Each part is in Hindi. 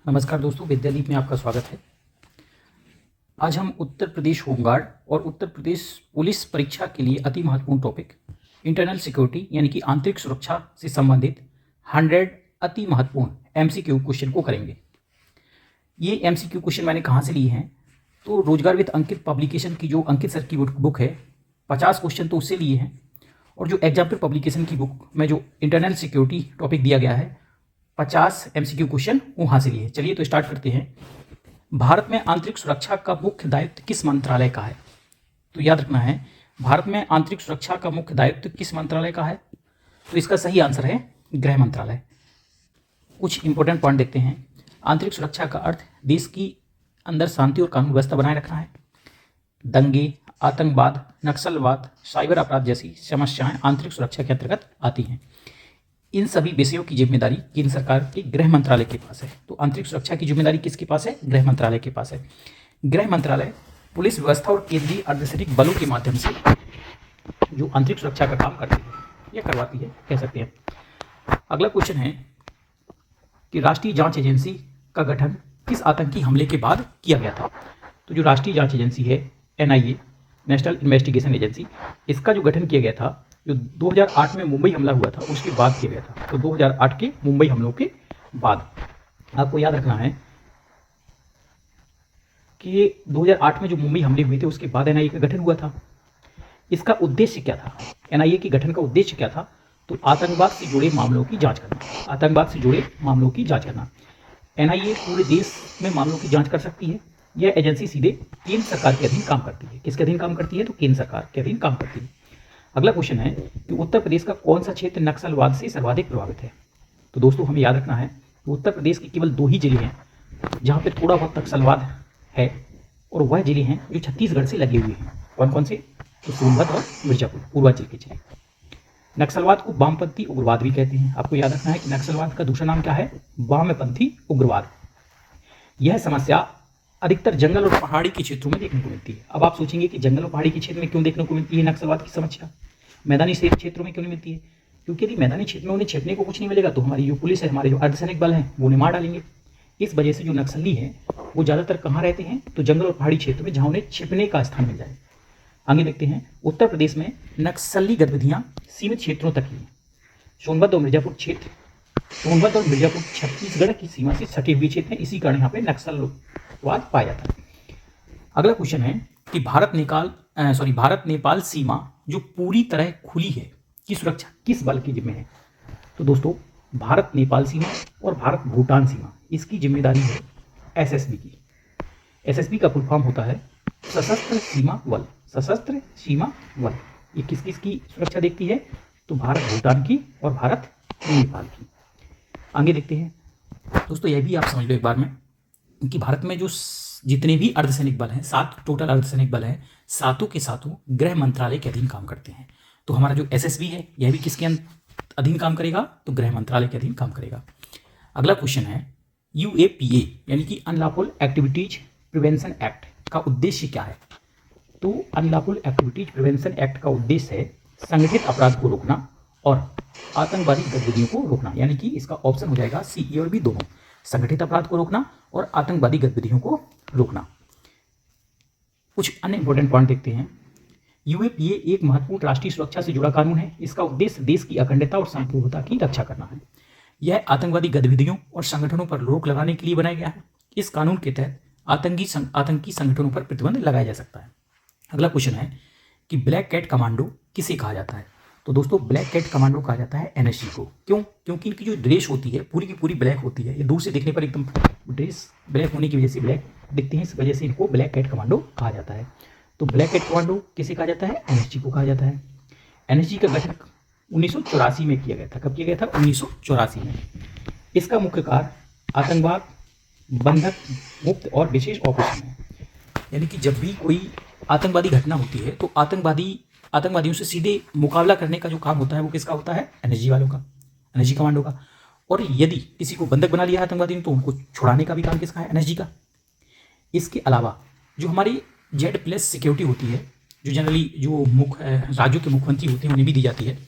नमस्कार दोस्तों, विद्यादीप में आपका स्वागत है। आज हम उत्तर प्रदेश होमगार्ड और उत्तर प्रदेश पुलिस परीक्षा के लिए अति महत्वपूर्ण टॉपिक इंटरनल सिक्योरिटी यानी कि आंतरिक सुरक्षा से संबंधित 100 अति महत्वपूर्ण एमसीक्यू क्वेश्चन को करेंगे। ये एमसीक्यू क्वेश्चन मैंने कहाँ से लिए हैं? तो रोजगार विद अंकित पब्लिकेशन की जो अंकित सर की बुक है, 50 क्वेश्चन तो उससे लिए हैं, और जो एग्जाम्पल पब्लिकेशन की बुक में जो इंटरनल सिक्योरिटी टॉपिक दिया गया है 50 एमसीक्यू क्वेश्चन वहाँ से लिए। चलिए तो स्टार्ट करते हैं। भारत में आंतरिक सुरक्षा का मुख्य दायित्व किस मंत्रालय का है? तो याद रखना है, भारत में आंतरिक सुरक्षा का मुख्य दायित्व किस मंत्रालय का है? तो इसका सही आंसर है गृह मंत्रालय। कुछ इंपॉर्टेंट पॉइंट देखते हैं। आंतरिक सुरक्षा का अर्थ देश की अंदर शांति और कानून व्यवस्था बनाए रखना है। दंगे, आतंकवाद, नक्सलवाद, साइबर अपराध जैसी समस्याएं आंतरिक सुरक्षा के अंतर्गत आती हैं। इन सभी विषयों की जिम्मेदारी केंद्र सरकार के गृह मंत्रालय के पास है। तो आंतरिक सुरक्षा की जिम्मेदारी किसके पास है? गृह मंत्रालय के पास है। गृह मंत्रालय पुलिस व्यवस्था और केंद्रीय अर्धसैनिक बलों के माध्यम से जो आंतरिक सुरक्षा का काम करती है या करवाती है, कह सकते हैं। अगला क्वेश्चन है कि राष्ट्रीय जांच एजेंसी का गठन किस आतंकी हमले के बाद किया गया था? तो जो राष्ट्रीय जांच एजेंसी है NIA, नेशनल इन्वेस्टिगेशन एजेंसी, इसका जो गठन किया गया था जो 2008 में मुंबई हमला हुआ था उसके बाद किया गया था। तो 2008 के मुंबई हमलों के बाद आपको याद रखना है कि 2008 में जो मुंबई हमले हुए थे उसके बाद NIA का गठन हुआ था। इसका उद्देश्य क्या था? NIA के गठन का उद्देश्य क्या था? तो आतंकवाद से जुड़े मामलों की जांच करना। आतंकवाद से जुड़े मामलों की जांच करना। NIA पूरे देश में मामलों की जांच कर सकती है। यह एजेंसी सीधे केंद्र सरकार के अधीन काम करती है। किसके अधीन काम करती है? तो केंद्र सरकार के अधीन काम करती है। अगला क्वेश्चन है कि उत्तर प्रदेश का कौन सा क्षेत्र नक्सलवाद से सर्वाधिक प्रभावित है? तो दोस्तों हमें याद रखना है कि उत्तर प्रदेश के केवल 2 ही जिले हैं जहां पे थोड़ा बहुत नक्सलवाद है, और वह जिले हैं जो छत्तीसगढ़ से लगे हुए हैं। कौन कौन से? तो सोनभद्र और मिर्जापुर, पूर्वांचल के जिले। नक्सलवाद को वामपंथी उग्रवाद भी कहते हैं। आपको याद रखना है कि नक्सलवाद का दूसरा नाम क्या है? वामपंथी उग्रवाद। यह समस्या अधिकतर जंगल और पहाड़ी के क्षेत्रों में देखने को मिलती है। अब आप सोचेंगे कि जंगल और पहाड़ी के क्षेत्र में क्यों देखने को मिलती है नक्सलवाद की समस्या, मैदानी क्षेत्रों में क्यों नहीं मिलती है? क्योंकि यदि मैदानी क्षेत्र में उन्हें छिपने को कुछ नहीं मिलेगा तो हमारी जो पुलिस है, हमारे जो अर्धसैनिक बल हैं, वो उन्हें मार डालेंगे। इस वजह से जो नक्सली हैं वो ज़्यादातर कहाँ रहते हैं? तो जंगल और पहाड़ी क्षेत्र में, जहाँ उन्हें छिपने का स्थान मिल जाए। आगे देखते हैं, उत्तर प्रदेश में नक्सली गतिविधियाँ सीमित क्षेत्रों तक ही हैं। सोनभद्र और मिर्जापुर छत्तीसगढ़ की सीमा से सटे हुए क्षेत्र हैं, इसी कारण यहाँ पे नक्सलवाद पाया जाता है। अगला क्वेश्चन है कि भारत नेपाल सीमा जो पूरी तरह खुली है की सुरक्षा किस बल की जिम्मे है? तो दोस्तों भारत नेपाल सीमा और भारत भूटान सीमा, इसकी जिम्मेदारी है SSB की। SSB का फुल फॉर्म होता है सशस्त्र सीमा बल। सशस्त्र सीमा बल ये किस किस की सुरक्षा देखती है? तो भारत भूटान की और भारत नेपाल की। आगे देखते हैं दोस्तों, यह भी आप समझ लो एक बार में कि भारत में जो जितने भी अर्धसैनिक बल हैं, 7 टोटल अर्धसैनिक बल हैं, सातों के सातों गृह मंत्रालय के अधीन काम करते हैं। तो हमारा जो SSB है यह भी किसके अधीन काम करेगा? तो गृह मंत्रालय के अधीन काम करेगा। अगला क्वेश्चन है UAPA यानी कि अनलॉफुल एक्टिविटीज प्रिवेंशन एक्ट का उद्देश्य क्या है? तो अनलॉफुल एक्टिविटीज प्रिवेंशन एक्ट का उद्देश्य है संगठित अपराध को रोकना और आतंकवादी गतिविधियों को रोकना। यानी कि इसका ऑप्शन हो जाएगा C, A और B दोनों। संगठित अपराध को रोकना और आतंकवादी गतिविधियों को रोकना। कुछ अन्य इंपॉर्टेंट पॉइंट देखते हैं। UAPA एक महत्वपूर्ण राष्ट्रीय सुरक्षा से जुड़ा कानून है। इसका उद्देश्य देश की अखंडता और संप्रभुता की रक्षा करना है। यह आतंकवादी गतिविधियों और संगठनों पर रोक लगाने के लिए बनाया गया है। इस कानून के तहत आतंकी संगठनों पर प्रतिबंध लगाया जा सकता है। अगला क्वेश्चन है कि ब्लैक कैट कमांडो किसे कहा जाता है? तो दोस्तों ब्लैक कैट कमांडो कहा जाता है NSG को। क्यों? क्योंकि इनकी जो ड्रेस होती है पूरी की पूरी ब्लैक होती है। ये दूर से देखने पर एकदम ड्रेस ब्लैक होने की वजह से ब्लैक दिखती है, इस वजह से इनको ब्लैक कैट कमांडो कहा जाता है। तो ब्लैक कैट कमांडो किसे कहा जाता है? NSG को कहा जाता है। NSG का गठन 1984 में किया गया था। कब किया गया था? 1984 में। इसका मुख्य कार्य आतंकवाद, बंधक मुक्त और विशेष ऑपरेशन है। यानी कि जब भी कोई आतंकवादी घटना होती है तो आतंकवादियों से सीधे मुकाबला करने का जो काम होता है वो किसका होता है? NSG वालों का, NSG कमांडो का। और यदि किसी को बंधक बना लिया आतंकवादी ने तो उनको छुड़ाने का भी काम किसका है? NSG का। इसके अलावा जो हमारी Z+ सिक्योरिटी होती है, जो जनरली जो राज्यों के मुख्यमंत्री होते हैं उन्हें भी दी जाती है,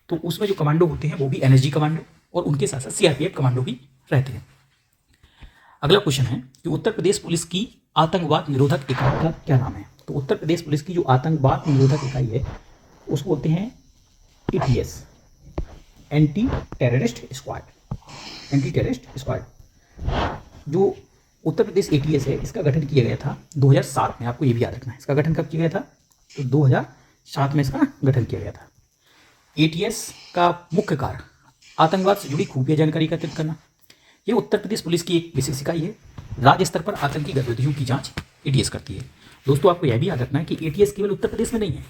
तो उसमें जो कमांडो होते हैं वो भी NSG कमांडो और उनके साथ साथ CRPF कमांडो भी रहते हैं। अगला क्वेश्चन है कि उत्तर प्रदेश पुलिस की आतंकवाद निरोधक इकाई का क्या नाम है। तो उत्तर प्रदेश पुलिस की जो आतंकवाद निरोधक इकाई है उसको बोलते हैं ATS, anti terrorist squad. Anti terrorist squad जो उत्तर प्रदेश ATS है, इसका गठन किया गया था 2007 में। आपको ये भी याद रखना है, इसका गठन कब किया गया था, तो 2007 में इसका गठन किया गया था। ATS का मुख्य कार्य आतंकवाद से जुड़ी खुफिया जानकारी एकत्रित करना। यह उत्तर प्रदेश पुलिस की एक विशेष इकाई है। राज्य स्तर पर आतंकी गतिविधियों की जांच ATS करती है। दोस्तों आपको यह भी याद रखना है कि ATS केवल उत्तर प्रदेश में नहीं है,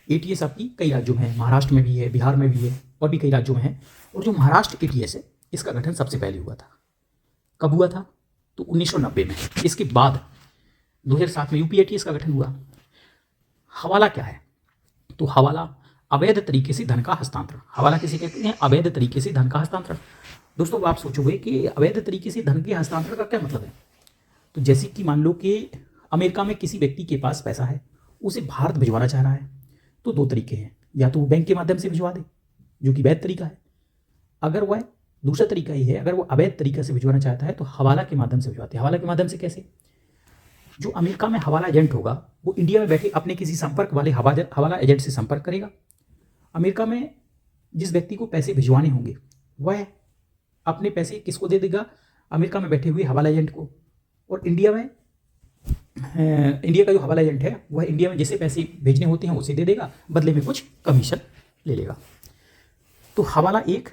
ATS आपकी कई राज्यों में है, महाराष्ट्र में भी है, बिहार में भी है और भी कई राज्यों में है। और जो महाराष्ट्र ATS है इसका गठन सबसे पहले हुआ था। कब हुआ था, तो 1990 में। इसके बाद 2007 में UP ATS का गठन हुआ। हवाला क्या है, तो हवाला अवैध तरीके से धन का हस्तांतरण। हवाला किसे कहते हैं, अवैध तरीके से धन का हस्तांतरण। दोस्तों आप सोचोगे कि अवैध तरीके से धन के हस्तांतरण का क्या मतलब है, तो जैसे कि मान लो कि अमेरिका में किसी व्यक्ति के पास पैसा है, उसे भारत भिजवाना चाह रहा है, तो दो तरीके हैं, या तो वो बैंक के माध्यम से भिजवा दे जो कि वैध तरीका है, अगर वह दूसरा तरीका ही है, अगर वो अवैध तरीका से भिजवाना चाहता है तो हवाला के माध्यम से भिजवाते हैं। हवाला के माध्यम से कैसे, जो अमेरिका में हवाला एजेंट होगा वो इंडिया में बैठे अपने किसी संपर्क वाले हवाला एजेंट से संपर्क करेगा। अमेरिका में जिस व्यक्ति को पैसे भिजवाने होंगे वह अपने पैसे किसको दे देगा, अमेरिका में बैठे हुए हवाला एजेंट को। और इंडिया में इंडिया का जो हवाला एजेंट है वह इंडिया में जैसे पैसे भेजने होते हैं उसे दे देगा, बदले में कुछ कमीशन ले लेगा। तो हवाला एक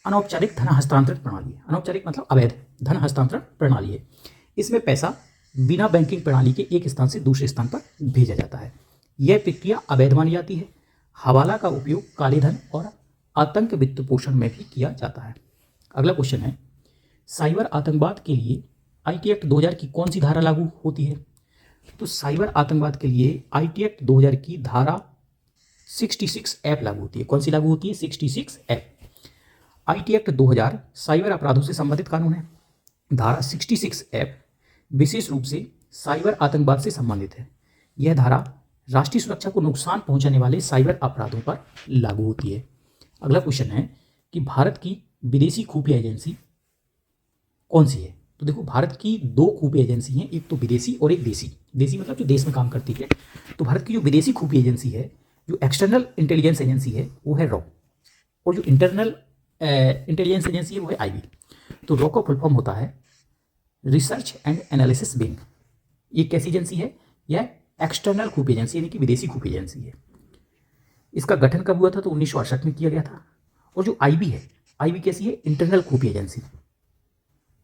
अनौपचारिक धन हस्तांतरण प्रणाली है। अनौपचारिक मतलब अवैध धन हस्तांतरण प्रणाली है। इसमें पैसा बिना बैंकिंग प्रणाली के एक स्थान से दूसरे स्थान पर भेजा जाता है। यह प्रक्रिया अवैध मानी जाती है। हवाला का उपयोग काले धन और आतंक वित्त पोषण में भी किया जाता है। अगला क्वेश्चन है, साइबर आतंकवाद के लिए IT एक्ट 2000 की कौन सी धारा लागू होती है। तो साइबर आतंकवाद के लिए IT एक्ट 2000 की धारा 66F लागू होती है। कौन सी लागू होती है, 66F। IT एक्ट 2000 साइबर अपराधों से संबंधित कानून है। धारा 66F विशेष रूप से साइबर आतंकवाद से संबंधित है। यह धारा राष्ट्रीय सुरक्षा को नुकसान पहुंचाने वाले साइबर अपराधों पर लागू होती है। अगला क्वेश्चन है कि भारत की विदेशी खुफिया एजेंसी कौन सी है। तो देखो भारत की दो खुफिया एजेंसी हैं, एक तो विदेशी और एक देसी। देसी मतलब जो देश में काम करती है। तो भारत की जो विदेशी खुफिया एजेंसी है, जो एक्सटर्नल इंटेलिजेंस एजेंसी है वो है रॉ, और जो इंटरनल इंटेलिजेंस एजेंसी है वो है IB। तो रॉ का फुल फॉर्म होता है रिसर्च एंड एनालिसिस विंग। ये कैसी एजेंसी है, यह एक्सटर्नल खुफिया एजेंसी यानी कि विदेशी खुफिया एजेंसी है। इसका गठन कब हुआ था, तो 1968 में किया गया था। और जो IB है, IB कैसी है, इंटरनल खुफिया एजेंसी।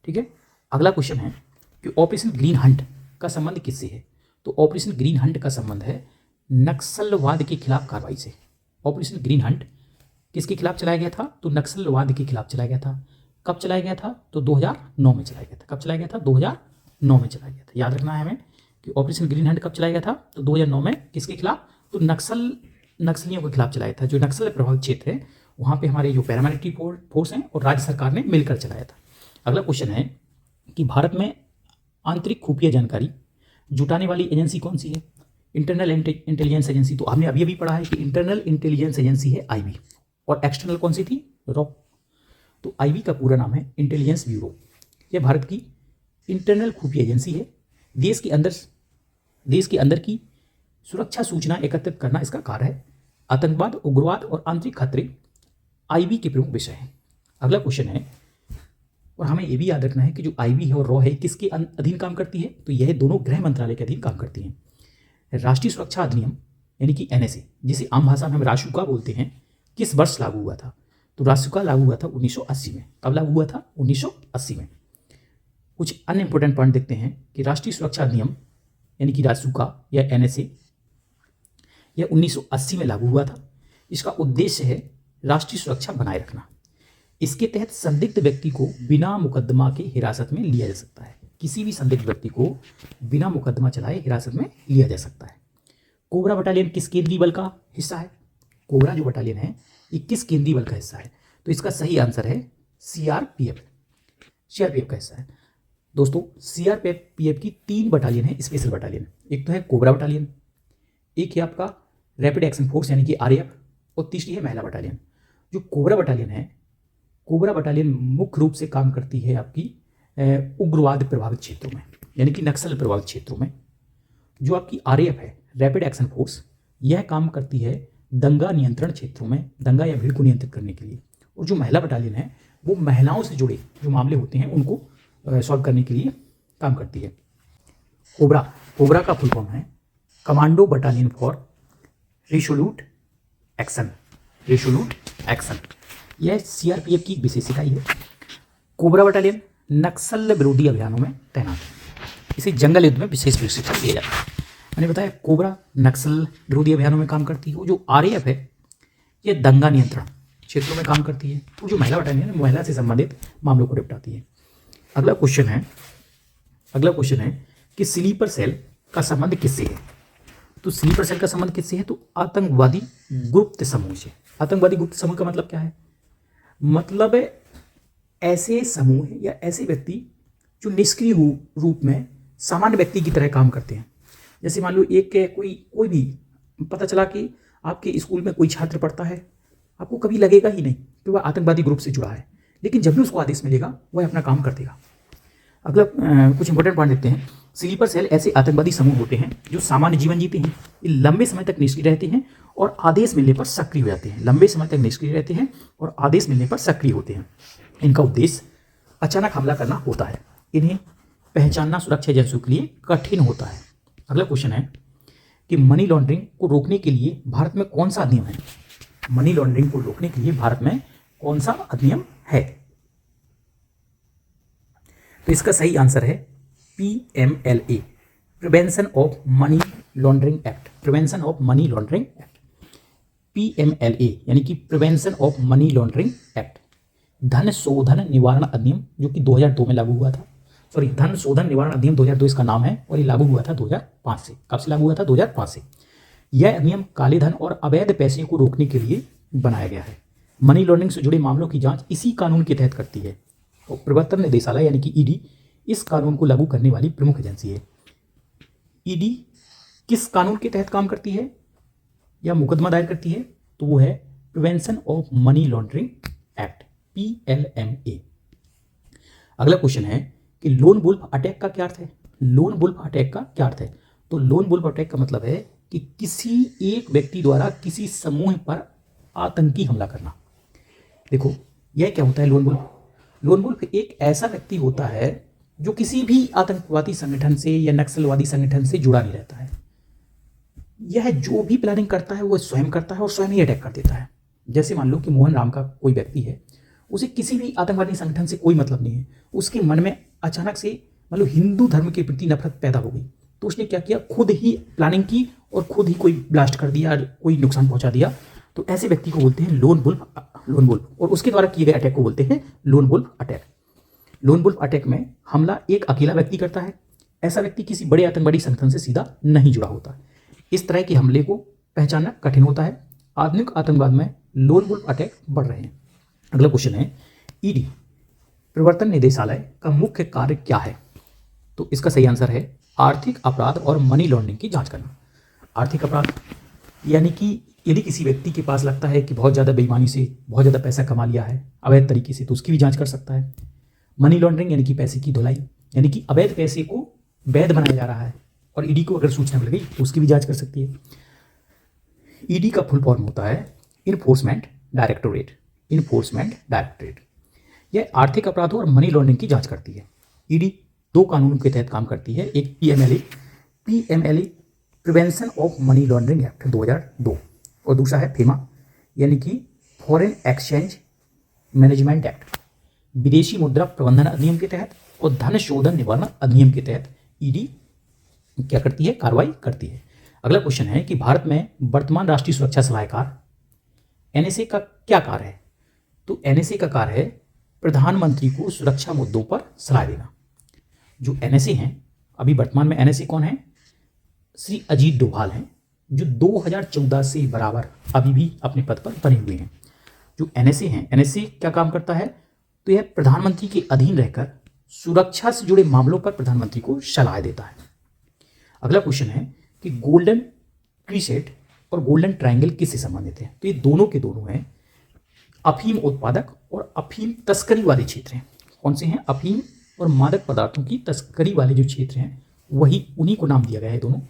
ठीक है। अगला क्वेश्चन है कि ऑपरेशन ग्रीन हंट का संबंध किससे है। तो ऑपरेशन ग्रीन हंट का संबंध है नक्सलवाद के खिलाफ कार्रवाई से। ऑपरेशन ग्रीन हंट किसके खिलाफ चलाया गया था, तो नक्सलवाद के खिलाफ चलाया गया था। कब चलाया गया था, तो 2009 में चलाया गया था। कब चलाया गया था, 2009 में चलाया गया था। याद रखना है हमें कि ऑपरेशन ग्रीन हंट कब चलाया गया था, तो 2009 में। किसके खिलाफ, तो नक्सलियों के खिलाफ चलाया था। जो नक्सल प्रभावित क्षेत्र है वहाँ पे हमारे जो पैरामिलिट्री फोर्स हैं और राज्य सरकार ने मिलकर चलाया था। अगला क्वेश्चन है कि भारत में आंतरिक खुफिया जानकारी जुटाने वाली एजेंसी कौन सी है। इंटरनल इंटेलिजेंस एजेंसी, तो हमने अभी पढ़ा है कि इंटरनल इंटेलिजेंस एजेंसी है IB, और एक्सटर्नल कौन सी थी, रॉ। तो IB का पूरा नाम है इंटेलिजेंस ब्यूरो। यह भारत की इंटरनल खुफिया एजेंसी है। देश के अंदर की सुरक्षा सूचना एकत्रित करना इसका कार्य है। आतंकवाद, उग्रवाद और आंतरिक खतरे IB के प्रमुख विषय हैं। अगला क्वेश्चन है, और हमें यह भी याद रखना है कि जो IB है और रॉ है किसके अधीन काम करती है, तो यह दोनों गृह मंत्रालय के अधीन काम करती हैं। राष्ट्रीय सुरक्षा अधिनियम यानी कि NSA, जिसे आम भाषा में हम रासुका बोलते हैं, किस वर्ष लागू हुआ था, तो रासुका लागू हुआ था 1980 में। कब लागू हुआ था, 1980 में। कुछ अन्य इंपॉर्टेंट पॉइंट देखते हैं कि राष्ट्रीय सुरक्षा अधिनियम यानी कि रासुका या NSA यह 1980 में लागू हुआ था। इसका उद्देश्य है राष्ट्रीय सुरक्षा बनाए रखना। इसके तहत संदिग्ध व्यक्ति को बिना मुकदमा के हिरासत में लिया जा सकता है। किसी भी संदिग्ध व्यक्ति को बिना मुकदमा चलाए हिरासत में लिया जा सकता है। कोबरा बटालियन किस केंद्रीय बल का हिस्सा है। कोबरा जो बटालियन है ये किस केंद्रीय बल का हिस्सा है, तो इसका सही आंसर है CRPF का हिस्सा है। दोस्तों CRPF की 3 बटालियन है, स्पेशल बटालियन। एक तो है कोबरा बटालियन, एक है आपका रैपिड एक्शन फोर्स यानी कि RAF, और तीसरी है महिला बटालियन। जो कोबरा बटालियन है, कोबरा बटालियन मुख्य रूप से काम करती है आपकी उग्रवाद प्रभावित क्षेत्रों में यानी कि नक्सल प्रभावित क्षेत्रों में। जो आपकी आरएएफ है, रैपिड एक्शन फोर्स, यह काम करती है दंगा नियंत्रण क्षेत्रों में, दंगा या भीड़ को नियंत्रित करने के लिए। और जो महिला बटालियन है वो महिलाओं से जुड़े जो मामले होते हैं उनको सॉल्व करने के लिए काम करती है। कोबरा, कोबरा का फुल फॉर्म है commando battalion for resolute action, resolute action. यह सीआरपीएफ की विशेष इकाई है। कोबरा बटालियन नक्सल विरोधी अभियानों में तैनात है। इसे जंगल युद्ध में विशेष प्रशिक्षण दिया जाता है। मैंने बताया कोबरा नक्सल विरोधी अभियानों में काम करती है। जो आरएएफ है ये दंगा नियंत्रण क्षेत्रों में काम करती है। तो जो महिला बटालियन है महिला से संबंधित मामलों को निपटाती है। अगला क्वेश्चन है कि स्लीपर सेल का संबंध किससे है? तो स्लीपर सेल का संबंध किससे है? तो आतंकवादी गुप्त समूह से। आतंकवादी गुप्त समूह का मतलब क्या है? मतलब ऐसे समूह या ऐसे व्यक्ति जो निष्क्रिय रूप में सामान्य व्यक्ति की तरह काम करते हैं। जैसे मान लो एक कोई भी पता चला कि आपके स्कूल में कोई छात्र पढ़ता है, आपको कभी लगेगा ही नहीं कि वह आतंकवादी ग्रुप से जुड़ा है, लेकिन जब भी उसको आदेश मिलेगा वह अपना काम कर देगा। अगला कुछ इंपॉर्टेंट पॉइंट देखते हैं। स्लीपर सेल ऐसे आतंकवादी समूह होते हैं जो सामान्य जीवन जीते हैं, ये लंबे समय तक निष्क्रिय रहते हैं और आदेश मिलने पर सक्रिय हो जाते हैं। लंबे समय तक निष्क्रिय रहते हैं और आदेश मिलने पर सक्रिय होते हैं। इनका उद्देश्य अचानक हमला करना होता है। इन्हें पहचानना सुरक्षा एजेंसियों के लिए कठिन होता है। अगला क्वेश्चन है कि मनी लॉन्ड्रिंग को रोकने के लिए भारत में कौन सा अधिनियम है? मनी लॉन्ड्रिंग को रोकने के लिए भारत में कौन सा अधिनियम है? तो इसका सही आंसर है PMLA, prevention of money laundering act. Prevention of money laundering act, PMLA यानी कि prevention of money laundering act. धन शोधन निवारण अधिनियम जो कि 2002 में लागू हुआ था। धन शोधन निवारण अधिनियम 2002 इसका नाम है और ये लागू हुआ था 2005 से। कब से लागू हुआ था? 2005 से। यह अधिनियम काले धन और अवैध पैसे को रोकने के लिए बनाया गया है। मनी लॉन्ड्रिंग से जुड़े मामलों की जांच इसी कानून के तहत करती है। और प्रवर्तन निदेशालय यानी कि ईडी इस कानून को लागू करने वाली प्रमुख एजेंसी है। ईडी किस कानून के तहत काम करती है या मुकदमा दायर करती है? तो वो है prevention of money laundering act, PLMA। अगला क्वेश्चन है कि लोन वुल्फ अटैक का क्या अर्थ है? लोन वुल्फ अटैक का क्या अर्थ है? तो लोन वुल्फ अटैक का मतलब है कि किसी एक व्यक्ति द्वारा किसी समूह पर आतंकी हमला करना। देखो यह क्या होता है लोन वुल्फ? लोन वुल्फ एक ऐसा व्यक्ति होता है जो किसी भी आतंकवादी संगठन से या नक्सलवादी संगठन से जुड़ा नहीं रहता है। यह जो भी प्लानिंग करता है वो स्वयं करता है और स्वयं ही अटैक कर देता है। जैसे मान लो कि मोहन राम का कोई व्यक्ति है, उसे किसी भी आतंकवादी संगठन से कोई मतलब नहीं है, उसके मन में अचानक से मान लो हिंदू धर्म के प्रति नफरत पैदा हो गई, तो उसने क्या किया, खुद ही प्लानिंग की और खुद ही कोई ब्लास्ट कर दिया, कोई नुकसान पहुंचा दिया। तो ऐसे व्यक्ति को बोलते हैं लोन वुल्फ, और उसके द्वारा किए गए अटैक को बोलते हैं lone wolf attack. Lone wolf attack में हमला एक अकेला व्यक्ति करता है। ऐसा व्यक्ति किसी बड़े आतंकवादी संगठन से सीधा नहीं जुड़ा होता। इस तरह के हमले को पहचानना कठिन होता है। आधुनिक आतंकवाद में लोन वुल्फ अटैक बढ़ रहे हैं। अगला क्वेश्चन है ईडी प्रवर्तन निदेशालय का मुख्य कार्य क्या है? तो इसका सही आंसर है आर्थिक अपराध और मनी लॉन्ड्रिंग की जांच करना। आर्थिक अपराध यानी कि यदि किसी व्यक्ति के पास लगता है कि बहुत ज़्यादा बेईमानी से बहुत ज़्यादा पैसा कमा लिया है अवैध तरीके से, तो उसकी भी जांच कर सकता है। मनी लॉन्ड्रिंग यानी कि पैसे की धुलाई, यानी कि अवैध पैसे को वैध बनाया जा रहा है और ईडी को अगर सूचना मिल गई तो उसकी भी जांच कर सकती है। ईडी का फुल फॉर्म होता है इन्फोर्समेंट डायरेक्टोरेट। इन्फोर्समेंट डायरेक्टोरेट यह आर्थिक अपराधों और मनी लॉन्ड्रिंग की जांच करती है। ईडी दो कानूनों के तहत काम करती है, एक PMLA prevention of money laundering act 2002 और दूसरा है फेमा यानी कि फॉरेन एक्सचेंज मैनेजमेंट एक्ट, विदेशी मुद्रा प्रबंधन अधिनियम के तहत और धन शोधन निवारण अधिनियम के तहत ईडी क्या करती है, कार्रवाई करती है। अगला क्वेश्चन है कि भारत में वर्तमान राष्ट्रीय सुरक्षा सलाहकार NSA का क्या कार्य है? तो NSA का कार्य है प्रधानमंत्री को सुरक्षा मुद्दों पर सलाह देना। जो NSA हैं, अभी वर्तमान में NSA कौन है? श्री अजीत डोभाल हैं, जो 2014 से बराबर अभी भी अपने पद पर बने हुए हैं। जो NSA हैं, NSA क्या काम करता है? तो यह प्रधानमंत्री के अधीन रहकर सुरक्षा से जुड़े मामलों पर प्रधानमंत्री को सलाह देता है। अगला क्वेश्चन है कि गोल्डन क्रीसेंट और गोल्डन ट्रायंगल किससे संबंधित है? तो ये दोनों के दोनों हैं अफीम उत्पादक और अफीम तस्करी वाले क्षेत्र हैं। कौन से हैं? अफीम और मादक पदार्थों की तस्करी वाले जो क्षेत्र हैं वही उन्हीं को नाम दिया गया है दोनों।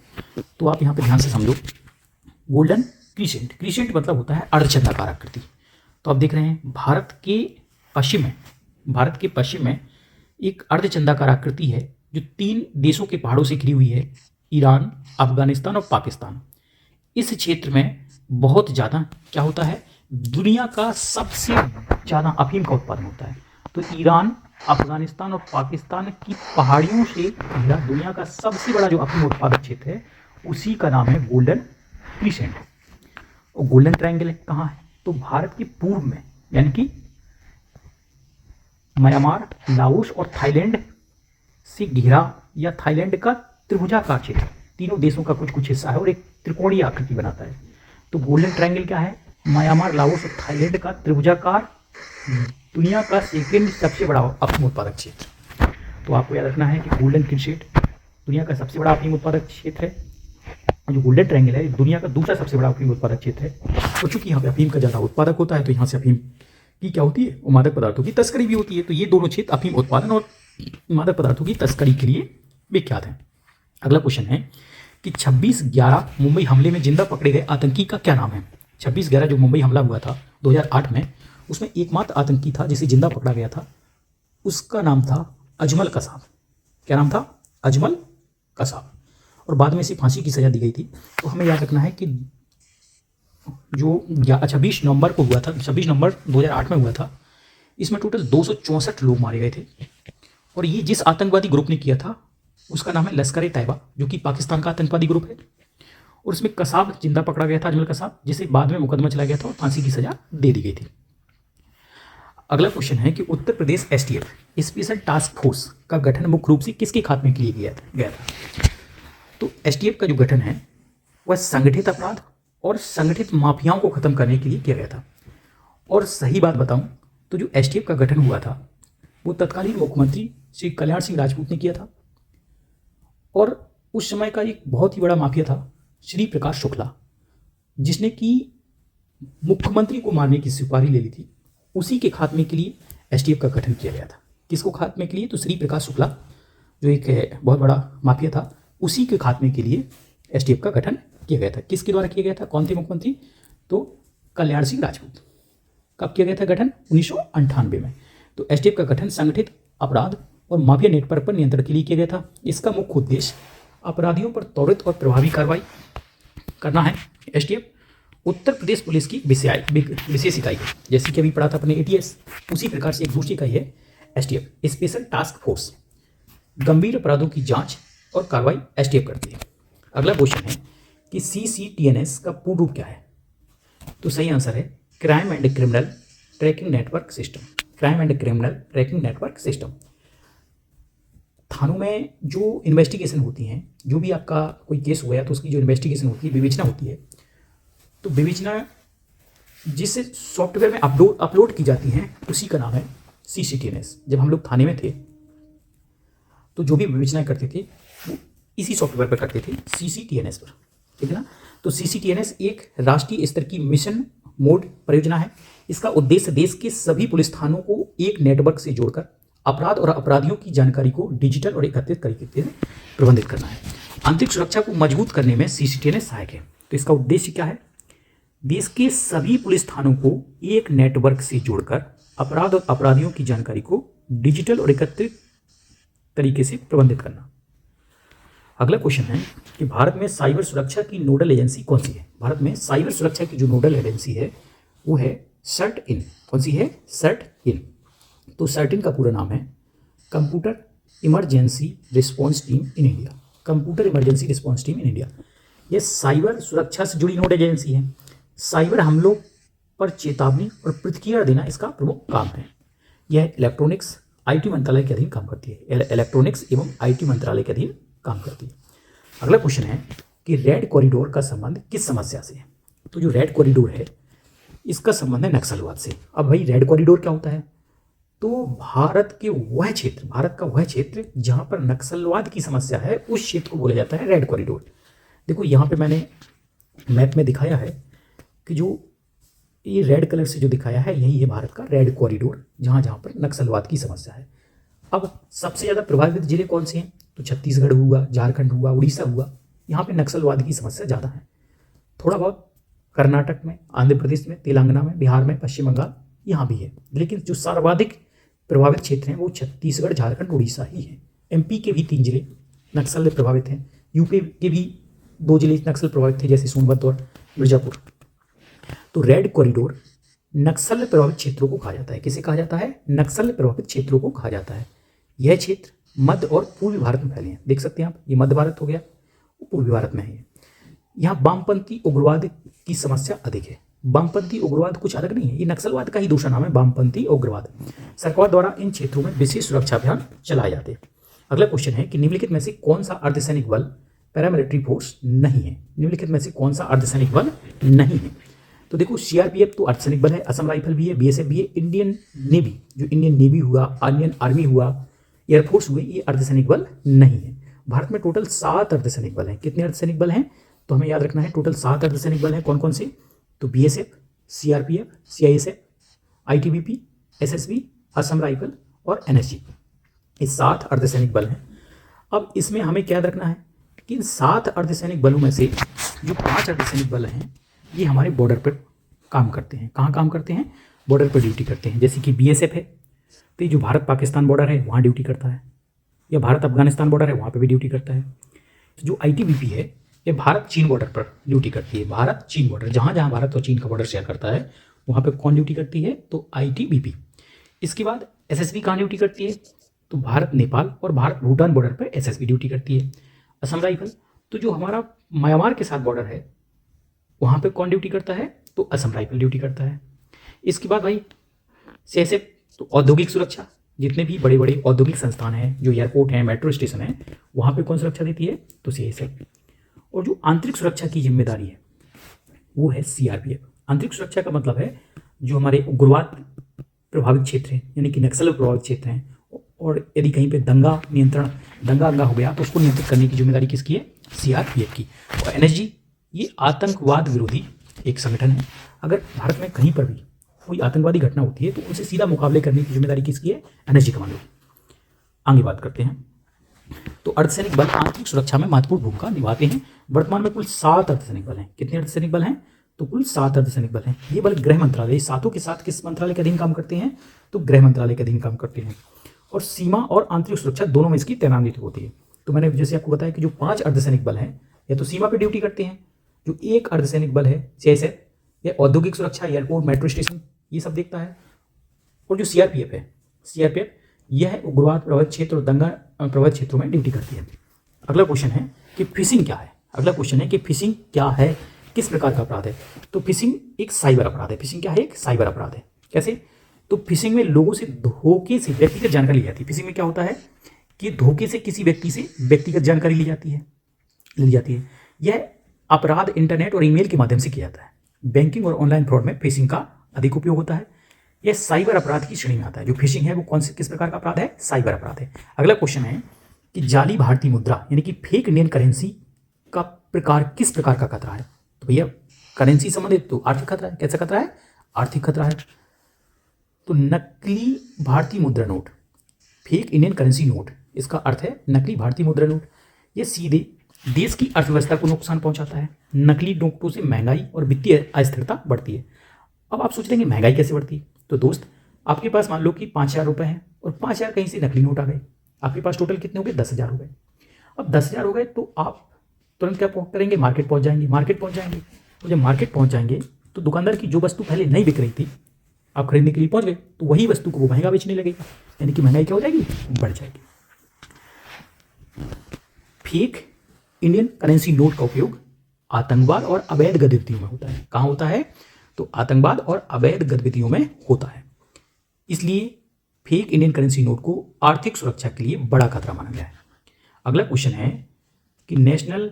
तो आप यहाँ पे ध्यान से समझो, गोल्डन क्रीसेंट, क्रीसेंट मतलब होता है अर्धचंद्राकार आकृति। तो आप देख रहे हैं भारत के पश्चिम में एक अर्धचंद्राकार आकृति है जो 3 देशों के पहाड़ों से घिरी हुई है, ईरान, अफगानिस्तान और पाकिस्तान। इस क्षेत्र में बहुत ज़्यादा क्या होता है, दुनिया का सबसे ज़्यादा अफीम का उत्पादन होता है। तो ईरान, अफगानिस्तान और पाकिस्तान की पहाड़ियों से घिरा दुनिया का सबसे बड़ा जो अफीम उत्पादक क्षेत्र है उसी का नाम है गोल्डन क्रीसेंट। और गोल्डन ट्रायंगल कहाँ है, तो भारत के पूर्व में, यानी कि म्यांमार, लाओस और थाईलैंड से घिरा या थाईलैंड का त्रिभुजाकार क्षेत्र, तीनों देशों का कुछ कुछ हिस्सा है और एक त्रिकोणीय आकृति बनाता है। तो गोल्डन ट्रायंगल क्या है, म्यांमार, लाओस और थाईलैंड का त्रिभुजाकार, दुनिया का सेकंड सबसे बड़ा अफीम उत्पादक क्षेत्र। तो आपको याद रखना है कि गोल्डन क्रीसेंट दुनिया का सबसे बड़ा अफीम उत्पादक क्षेत्र है, जो गोल्डन ट्रायंगल है दुनिया का दूसरा सबसे बड़ा अफीम उत्पादक क्षेत्र है। तो चूंकि यहाँ पे अफीम का ज़्यादा उत्पादक होता है तो यहाँ से अफीम की क्या होती है, वो मादक पदार्थों की तस्करी भी होती है। तो ये दोनों क्षेत्र अफीम उत्पादन और मादक पदार्थों की तस्करी के लिए विख्यात हैं। अगला क्वेश्चन है कि 26/11 मुंबई हमले में जिंदा पकड़े गए आतंकी का क्या नाम है। 26/11 जो मुंबई हमला हुआ था 2008 में, उसमें एकमात्र आतंकी था जिसे जिंदा पकड़ा गया था, उसका नाम था अजमल कसाब। क्या नाम था, अजमल कसाब। और बाद में इसे फांसी की सज़ा दी गई थी। तो हमें याद रखना है कि जो 26 नवंबर को हुआ था, 26 नवंबर 2008 में हुआ था, इसमें टोटल 264 लोग मारे गए थे। और ये जिस आतंकवादी ग्रुप ने किया था उसका नाम है लश्कर-ए-तैयबा, जो कि पाकिस्तान का आतंकवादी ग्रुप है। और इसमें कसाब जिंदा पकड़ा गया था, अजमल कसाब, जिसे बाद में मुकदमा चला गया था और फांसी की सज़ा दे दी गई थी। अगला क्वेश्चन है कि Uttar Pradesh STF special task force का गठन मुख्य रूप से किसके खात्मे के लिए किया गया था। तो एसटीएफ का जो गठन है वह संगठित अपराध और संगठित माफियाओं को खत्म करने के लिए किया गया था। और सही बात बताऊं तो जो एसटीएफ का गठन हुआ था वो तत्कालीन मुख्यमंत्री श्री कल्याण सिंह राजपूत ने किया था। और उस समय का एक बहुत ही बड़ा माफिया था श्री प्रकाश शुक्ला, जिसने कि मुख्यमंत्री को मारने की सुपारी ले ली थी। उसी के खात्मे के लिए एसटीएफ का गठन किया गया था। किसको खात्मे के लिए, तो श्री प्रकाश शुक्ला जो एक बहुत बड़ा माफिया था, उसी के खात्मे के लिए एसटीएफ का गठन किया गया था। किसके द्वारा किया गया था, कौन थे मुख्यमंत्री, तो कल्याण सिंह राजपूत। कब किया गया था गठन, 1998 में। तो एसटीएफ का गठन संगठित अपराध और माफिया नेटवर्क पर नियंत्रण के लिए किया गया था। इसका मुख्य उद्देश्य अपराधियों पर त्वरित और प्रभावी कार्रवाई करना है। एसटीएफ उत्तर प्रदेश पुलिस की विशेष इकाई है, जैसे कि अभी पढ़ा था अपने एटीएस, उसी प्रकार से एक दूसरी इकाई है एसटीएफ स्पेशल टास्क फोर्स। गंभीर अपराधों की जांच और कार्रवाई एसटीएफ करती है। अगला क्वेश्चन है कि सीसीटीएनएस का पूर्ण रूप क्या है। तो सही आंसर है crime and criminal tracking network system. Crime and criminal tracking network system. थानों में जो इन्वेस्टिगेशन होती हैं, जो भी आपका कोई केस हुआ है तो उसकी जो इन्वेस्टिगेशन होती है, विवेचना होती है, तो विवेचना जिस सॉफ्टवेयर में अपलोड की जाती हैं उसी का नाम है सीसीटीएनएस। जब हम लोग थाने में थे तो जो भी विवेचना करते थे वो इसी सॉफ्टवेयर पर करते थे, सीसीटीएनएस पर, ठीक है ना। तो सीसीटीएनएस एक राष्ट्रीय स्तर की मिशन मोड परियोजना है। इसका उद्देश्य देश के सभी पुलिस थानों को एक नेटवर्क से जोड़कर अपराध और अपराधियों की जानकारी को डिजिटल और एकत्रित तरीके से प्रबंधित करना है। आंतरिक सुरक्षा को मजबूत करने में सीसीटीएनएस सहायक है। तो इसका उद्देश्य क्या है, देश के सभी पुलिस थानों को एक नेटवर्क से जोड़कर अपराध और अपराधियों की जानकारी को डिजिटल और एकत्रित तरीके से प्रबंधित करना। अगला क्वेश्चन है कि भारत में साइबर सुरक्षा की नोडल एजेंसी कौन सी है। भारत में साइबर सुरक्षा की जो नोडल एजेंसी है वो है सर्ट-इन। कौन सी है, सर्ट-इन। तो सर्ट-इन का पूरा नाम है computer emergency response team in India. Computer emergency response team in India. यह साइबर सुरक्षा से जुड़ी नोडल एजेंसी है। साइबर हमलों पर चेतावनी और प्रतिक्रिया देना इसका प्रमुख काम है। यह इलेक्ट्रॉनिक्स आईटी मंत्रालय के अधीन काम करती है। इलेक्ट्रॉनिक्स एवं आईटी मंत्रालय के अधीन काम करती है। अगला क्वेश्चन है कि रेड कॉरिडोर का संबंध किस समस्या से है। तो जो रेड कॉरिडोर है इसका संबंध है नक्सलवाद से। अब भाई रेड कॉरिडोर क्या होता है, तो भारत का वह क्षेत्र जहां पर नक्सलवाद की समस्या है उस क्षेत्र को बोला जाता है रेड कॉरिडोर। देखो यहाँ पे मैंने मैप में दिखाया है कि जो ये रेड कलर से जो दिखाया है यही है भारत का रेड कॉरिडोर, जहाँ जहाँ पर नक्सलवाद की समस्या है। अब सबसे ज़्यादा प्रभावित जिले कौन से हैं? तो छत्तीसगढ़ हुआ, झारखंड हुआ, उड़ीसा हुआ, यहाँ पे नक्सलवाद की समस्या ज़्यादा है। थोड़ा बहुत कर्नाटक में, आंध्र प्रदेश में, तेलंगाना में, बिहार में, पश्चिम बंगाल यहाँ भी है, लेकिन जो सर्वाधिक प्रभावित क्षेत्र हैं वो छत्तीसगढ़, झारखंड, उड़ीसा ही है। एमपी के भी 3 जिले नक्सल प्रभावित हैं, यूपी के भी 2 जिले नक्सल प्रभावित थे जैसे सोनभद्र और मिर्जापुर। तो रेड कॉरिडोर नक्सल प्रभावित क्षेत्रों को कहा जाता है। किसे कहा जाता है? नक्सल प्रभावित क्षेत्रों को कहा जाता है। यह क्षेत्र मध्य और पूर्वी भारत में फैले हैं। देख सकते हैं आप, ये मध्य भारत हो गया, पूर्वी भारत में है। यहाँ वामपंथी उग्रवाद की समस्या अधिक है। वामपंथी उग्रवाद कुछ अलग नहीं है, ये नक्सलवाद का ही दूसरा नाम है, वामपंथी उग्रवाद। सरकार द्वारा इन क्षेत्रों में विशेष सुरक्षा अभियान चलाए जाते हैं। अगला क्वेश्चन है कि निम्नलिखित में से कौन सा अर्धसैनिक बल पैरामिलिट्री फोर्स नहीं है? निम्नलिखित में से कौन सा अर्धसैनिक बल नहीं है? तो देखो, सीआरपीएफ तो अर्धसैनिक बल है, असम राइफल भी है, बीएसएफ भी है, इंडियन नेवी, जो इंडियन नेवी हुआ, इंडियन आर्मी हुआ, एयरफोर्स हुई, ये अर्धसैनिक बल नहीं है। भारत में टोटल 7 अर्धसैनिक बल हैं। कितने अर्धसैनिक बल हैं? तो हमें याद रखना है, टोटल 7 अर्धसैनिक बल हैं। कौन कौन से? तो BSF, CRPF, CISF, ITBP, SSB, Assam rifle और एनएसजी, ये 7 अर्धसैनिक बल हैं। अब इसमें हमें क्या याद रखना है कि इन 7 अर्धसैनिक बलों में से जो 5 अर्धसैनिक बल हैं ये हमारे बॉर्डर पर काम करते हैं। कहाँ काम करते हैं? बॉर्डर पर ड्यूटी करते हैं। जैसे कि बीएसएफ है, तो ये जो भारत पाकिस्तान बॉर्डर है वहाँ ड्यूटी करता है, या भारत अफगानिस्तान बॉर्डर है वहाँ पे भी ड्यूटी करता है। तो जो आईटीबीपी है ये भारत चीन बॉर्डर पर ड्यूटी करती है। भारत चीन बॉर्डर, जहाँ जहाँ भारत और चीन का बॉर्डर शेयर करता है वहाँ पे कौन ड्यूटी करती है? तो आईटीबीपी। इसके बाद एसएसबी कहाँ ड्यूटी करती है? तो भारत नेपाल और भारत भूटान बॉर्डर पर एसएसबी ड्यूटी करती है। असम राइफल, तो जो हमारा म्यांमार के साथ बॉर्डर है वहाँ पे कौन ड्यूटी करता है? तो असम राइफल ड्यूटी करता है। इसके बाद भाई सीआईएसएफ, तो औद्योगिक सुरक्षा, जितने भी बड़े बड़े औद्योगिक संस्थान हैं, जो एयरपोर्ट हैं, मेट्रो स्टेशन हैं, वहाँ पे कौन सुरक्षा देती है? तो सीआईएसएफ। और जो आंतरिक सुरक्षा की जिम्मेदारी है वो है सीआरपीएफ। आंतरिक सुरक्षा का मतलब है जो हमारे उग्रवाद प्रभावित क्षेत्र हैं, यानी कि नक्सल प्रभावित क्षेत्र हैं, और यदि कहीं पे दंगा अंगा हो गया तो उसको नियंत्रित करने की जिम्मेदारी किसकी है? सीआरपीएफ की। और एनएसजी, ये आतंकवाद विरोधी एक संगठन है। अगर भारत में कहीं पर भी कोई आतंकवादी घटना होती है तो उनसे सीधा मुकाबले करने की जिम्मेदारी किसकी है? NSG commando. आगे बात करते हैं। तो अर्धसैनिक बल आंतरिक सुरक्षा में महत्वपूर्ण भूमिका निभाते हैं। वर्तमान में कुल 7 अर्धसैनिक बल हैं। कितने अर्धसैनिक बल हैं? तो कुल 7 अर्धसैनिक बल हैं। ये बल गृह मंत्रालय, सातों के साथ किस मंत्रालय के अधीन काम करते हैं? तो गृह मंत्रालय के अधीन काम करते हैं। और सीमा और आंतरिक सुरक्षा दोनों में इसकी तैनाती होती है। तो मैंने जैसे आपको बताया कि जो 5 अर्धसैनिक बल हैं या तो सीमा पर ड्यूटी करते हैं, जो एक अर्धसैनिक बल है सीआईएसएफ, या औद्योगिक सुरक्षा, एयरपोर्ट, मेट्रो स्टेशन, ये सब देखता है। और जो सीआरपीएफ है, सीआरपीएफ यह उग्रवाद प्रभावित क्षेत्र और दंगा प्रभावित क्षेत्रों में ड्यूटी करती है। अगला क्वेश्चन है कि फिशिंग क्या है? अगला क्वेश्चन है कि फिशिंग क्या है, किस प्रकार का अपराध है? तो फिशिंग एक साइबर अपराध है। फिशिंग क्या है? एक साइबर अपराध है। कैसे? तो फिशिंग में लोगों से धोखे से व्यक्तिगत जानकारी ली जाती है। फिशिंग में क्या होता है कि धोखे से किसी व्यक्ति से व्यक्तिगत जानकारी ली जाती है। यह अपराध इंटरनेट और ईमेल के माध्यम से किया जाता है। बैंकिंग और ऑनलाइन फ्रॉड में फिशिंग का अधिक उपयोग होता है। यह साइबर अपराध की श्रेणी में आता है। जो फिशिंग है वो कौन से किस प्रकार का अपराध है? साइबर अपराध है। अगला क्वेश्चन है कि जाली भारतीय मुद्रा यानी कि फेक इंडियन करेंसी का प्रकार किस प्रकार का खतरा है? तो भैया करेंसी संबंधित तो आर्थिक खतरा है। कैसा खतरा है? आर्थिक खतरा है। तो नकली भारतीय मुद्रा note, fake Indian currency note, इसका अर्थ है नकली भारतीय मुद्रा नोट। ये सीधे देश की अर्थव्यवस्था को नुकसान पहुंचाता है। नकली नोटों से महंगाई और वित्तीय अस्थिरता बढ़ती है। अब आप सोच रहे हैं कि महंगाई कैसे बढ़ती है? तो दोस्त, आपके पास मान लो कि 5,000 रुपये हैं और 5,000 कहीं से नकली नोट आ गए। आपके पास टोटल कितने हो गए? 10,000 हो गए। अब 10,000 हो गए तो आप तुरंत क्या करेंगे? मार्केट पहुंच जाएंगे। तो जब मार्केट पहुंच जाएंगे तो दुकानदार की जो वस्तु पहले नहीं बिक रही थी, आप खरीदने के लिए पहुंच गए, तो वही वस्तु को वो महंगा बेचने लगेगा, यानी कि महंगाई क्या हो जाएगी? बढ़ जाएगी। फेक इंडियन करेंसी नोट का उपयोग आतंकवाद और अवैध गतिविधियों में होता है। कहाँ होता है? तो आतंकवाद और अवैध गतिविधियों में होता है। इसलिए फेक इंडियन करेंसी नोट को आर्थिक सुरक्षा के लिए बड़ा खतरा माना गया है। अगला क्वेश्चन है कि नेशनल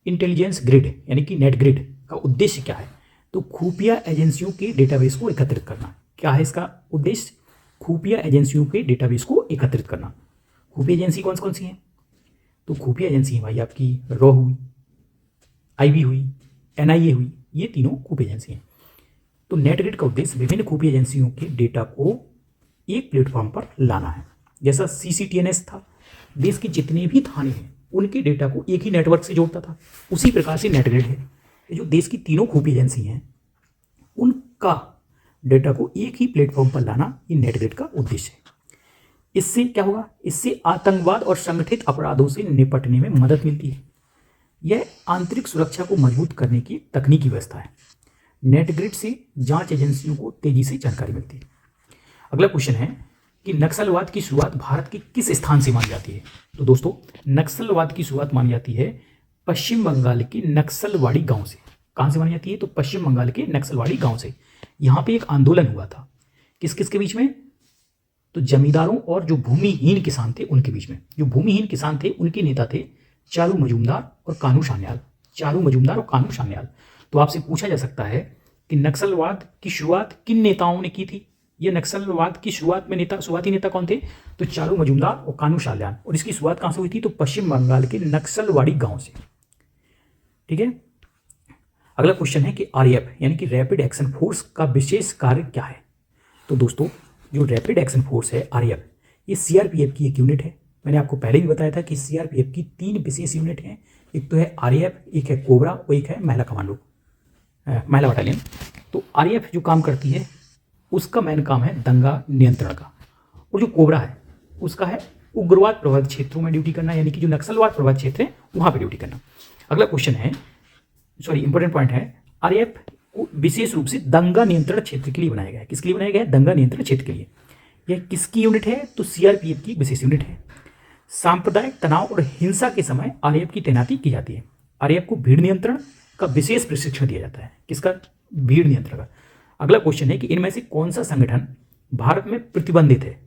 इंटेलिजेंस ग्रिड यानी कि नेट ग्रिड का उद्देश्य क्या है? तो खुफिया एजेंसियों के डेटाबेस को एकत्रित करना। क्या है इसका उद्देश्य? खुफिया एजेंसियों के डेटाबेस को एकत्रित करना। खुफिया एजेंसी कौन कौन सी हैं? तो खुफिया एजेंसी है भाई आपकी रॉ हुई, आईबी हुई, एनआईए हुई, ये तीनों खुफिया एजेंसी हैं। तो नेट ग्रिड का उद्देश्य विभिन्न खुफिया एजेंसियों के डेटा को एक प्लेटफॉर्म पर लाना है। जैसा CCTNS था, देश के जितने भी थाने हैं उनके डेटा को एक ही नेटवर्क से जोड़ता था। उसी प्रकार से नेटग्रिड है, ये जो देश की तीनों खुफिया एजेंसी हैं उनका डेटा को एक ही प्लेटफॉर्म पर लाना, ये नेटग्रिड का उद्देश्य है। इससे क्या होगा, इससे आतंकवाद और संगठित अपराधों से निपटने में मदद मिलती है। यह आंतरिक सुरक्षा को मजबूत करने की तकनीकी व्यवस्था है। नेटग्रिड से जांच एजेंसियों को तेजी से जानकारी मिलती है। अगला क्वेश्चन है कि नक्सलवाद की शुरुआत भारत के किस स्थान से मानी जाती है। तो दोस्तों, नक्सलवाद की शुरुआत मानी जाती है पश्चिम बंगाल के नक्सलवाड़ी गांव से। कहां से मानी जाती है? तो पश्चिम बंगाल के नक्सलवाड़ी गांव से। यहाँ पे एक आंदोलन हुआ था, किस किस के बीच में? तो जमींदारों और जो भूमिहीन किसान थे उनके बीच में। जो भूमिहीन किसान थे उनके नेता थे चारू मजूमदार और कानू सान्याल। चारू मजूमदार और कानू सान्याल। तो आपसे पूछा जा सकता है कि नक्सलवाद की शुरुआत किन नेताओं ने की थी? ये नक्सलवाद की शुरुआत में शुरुआती नेता कौन थे? तो चारू मजूमदार और कानू सान्याल। और इसकी शुरुआत कहां से हुई थी? तो पश्चिम बंगाल के नक्सलवाड़ी गांव से। ठीक है। अगला क्वेश्चन है कि RAF यानी कि रैपिड एक्शन फोर्स का विशेष कार्य क्या है। तो दोस्तों, जो रैपिड एक्शन फोर्स है RAF, ये CRPF की एक यूनिट है। मैंने आपको पहले भी बताया था कि CRPF की 3 विशेष यूनिट हैं। एक तो है RAF, एक है कोबरा और एक है महिला कमांडो, महिला बटालियन। तो RAF जो काम करती है उसका मेन काम है दंगा नियंत्रण का, और जो कोबरा है उसका है उग्रवाद प्रभावित क्षेत्रों में ड्यूटी करना, यानी कि जो नक्सलवाद प्रभावित क्षेत्र है वहां पर ड्यूटी करना। अगला क्वेश्चन है, इंपॉर्टेंट पॉइंट है, RAF को विशेष रूप से दंगा नियंत्रण क्षेत्र के लिए बनाया गया है। किसके लिए बनाया गया है? दंगा नियंत्रण क्षेत्र के लिए। यह किसकी यूनिट है? तो CRPF की विशेष यूनिट है। सांप्रदायिक तनाव और हिंसा के समय RAF की तैनाती की जाती है। RAF को भीड़ नियंत्रण का विशेष प्रशिक्षण दिया जाता है। किसका? भीड़ नियंत्रण का। अगला क्वेश्चन है कि इनमें से कौन सा संगठन भारत में प्रतिबंधित है।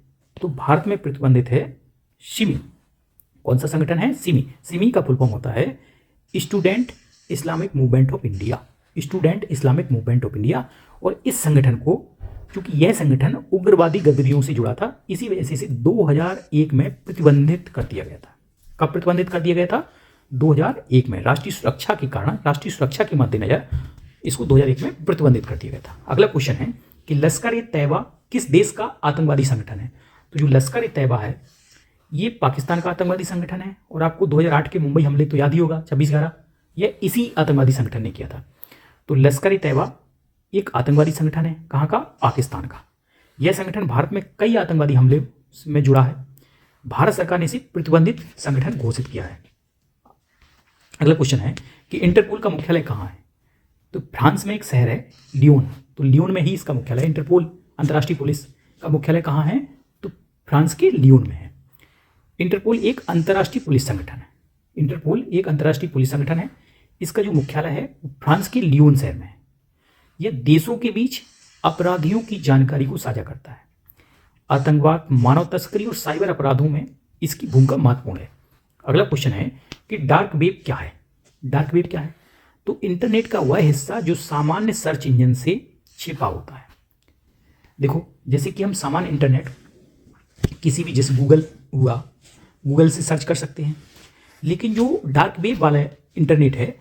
तो भारत में प्रतिबंधित है सिमी। कौन सा संगठन है? सिमी। सिमी का फुल फॉर्म होता है student Islamic movement of India. Student Islamic movement of India. और इस संगठन को, क्योंकि यह संगठन उग्रवादी गतिविधियों से जुड़ा था, इसी वजह से इसे 2001 में प्रतिबंधित कर दिया गया था। कब प्रतिबंधित कर दिया गया था? 2001 में। राष्ट्रीय सुरक्षा के कारण, राष्ट्रीय सुरक्षा के मद्देनजर इसको 2001 में प्रतिबंधित कर दिया गया था। अगला क्वेश्चन है कि लश्कर-ए-तैयबा किस देश का आतंकवादी संगठन है। तो जो लश्कर-ए-तैयबा है ये पाकिस्तान का आतंकवादी संगठन है। और आपको 2008 के मुंबई हमले तो याद ही होगा, 26/11, यह इसी आतंकवादी संगठन ने किया था। तो लश्कर-ए-तैयबा एक आतंकवादी संगठन है। कहाँ का? पाकिस्तान का। यह संगठन भारत में कई आतंकवादी हमले में जुड़ा है। भारत सरकार ने इसे प्रतिबंधित संगठन घोषित किया है। अगला क्वेश्चन है कि इंटरपोल का मुख्यालय कहाँ है। तो फ्रांस में एक शहर है लियोन। तो लियोन में ही इसका मुख्यालय है। इंटरपोल अंतर्राष्ट्रीय पुलिस का मुख्यालय कहाँ है? तो फ्रांस के लियोन में है। इंटरपोल एक अंतर्राष्ट्रीय पुलिस संगठन है। इंटरपोल एक अंतर्राष्ट्रीय पुलिस संगठन है। इसका जो मुख्यालय है वो फ्रांस के लियोन शहर में है। यह देशों के बीच अपराधियों की जानकारी को साझा करता है। आतंकवाद, मानव तस्करी और साइबर अपराधों में इसकी भूमिका महत्वपूर्ण है। अगला क्वेश्चन है कि डार्क वेब क्या है। डार्क वेब क्या है? तो इंटरनेट का वह हिस्सा जो सामान्य सर्च इंजन से छिपा होता है। देखो, जैसे कि हम सामान्य इंटरनेट किसी भी, जैसे गूगल हुआ, गूगल से सर्च कर सकते हैं, लेकिन जो डार्क वेब वाला इंटरनेट है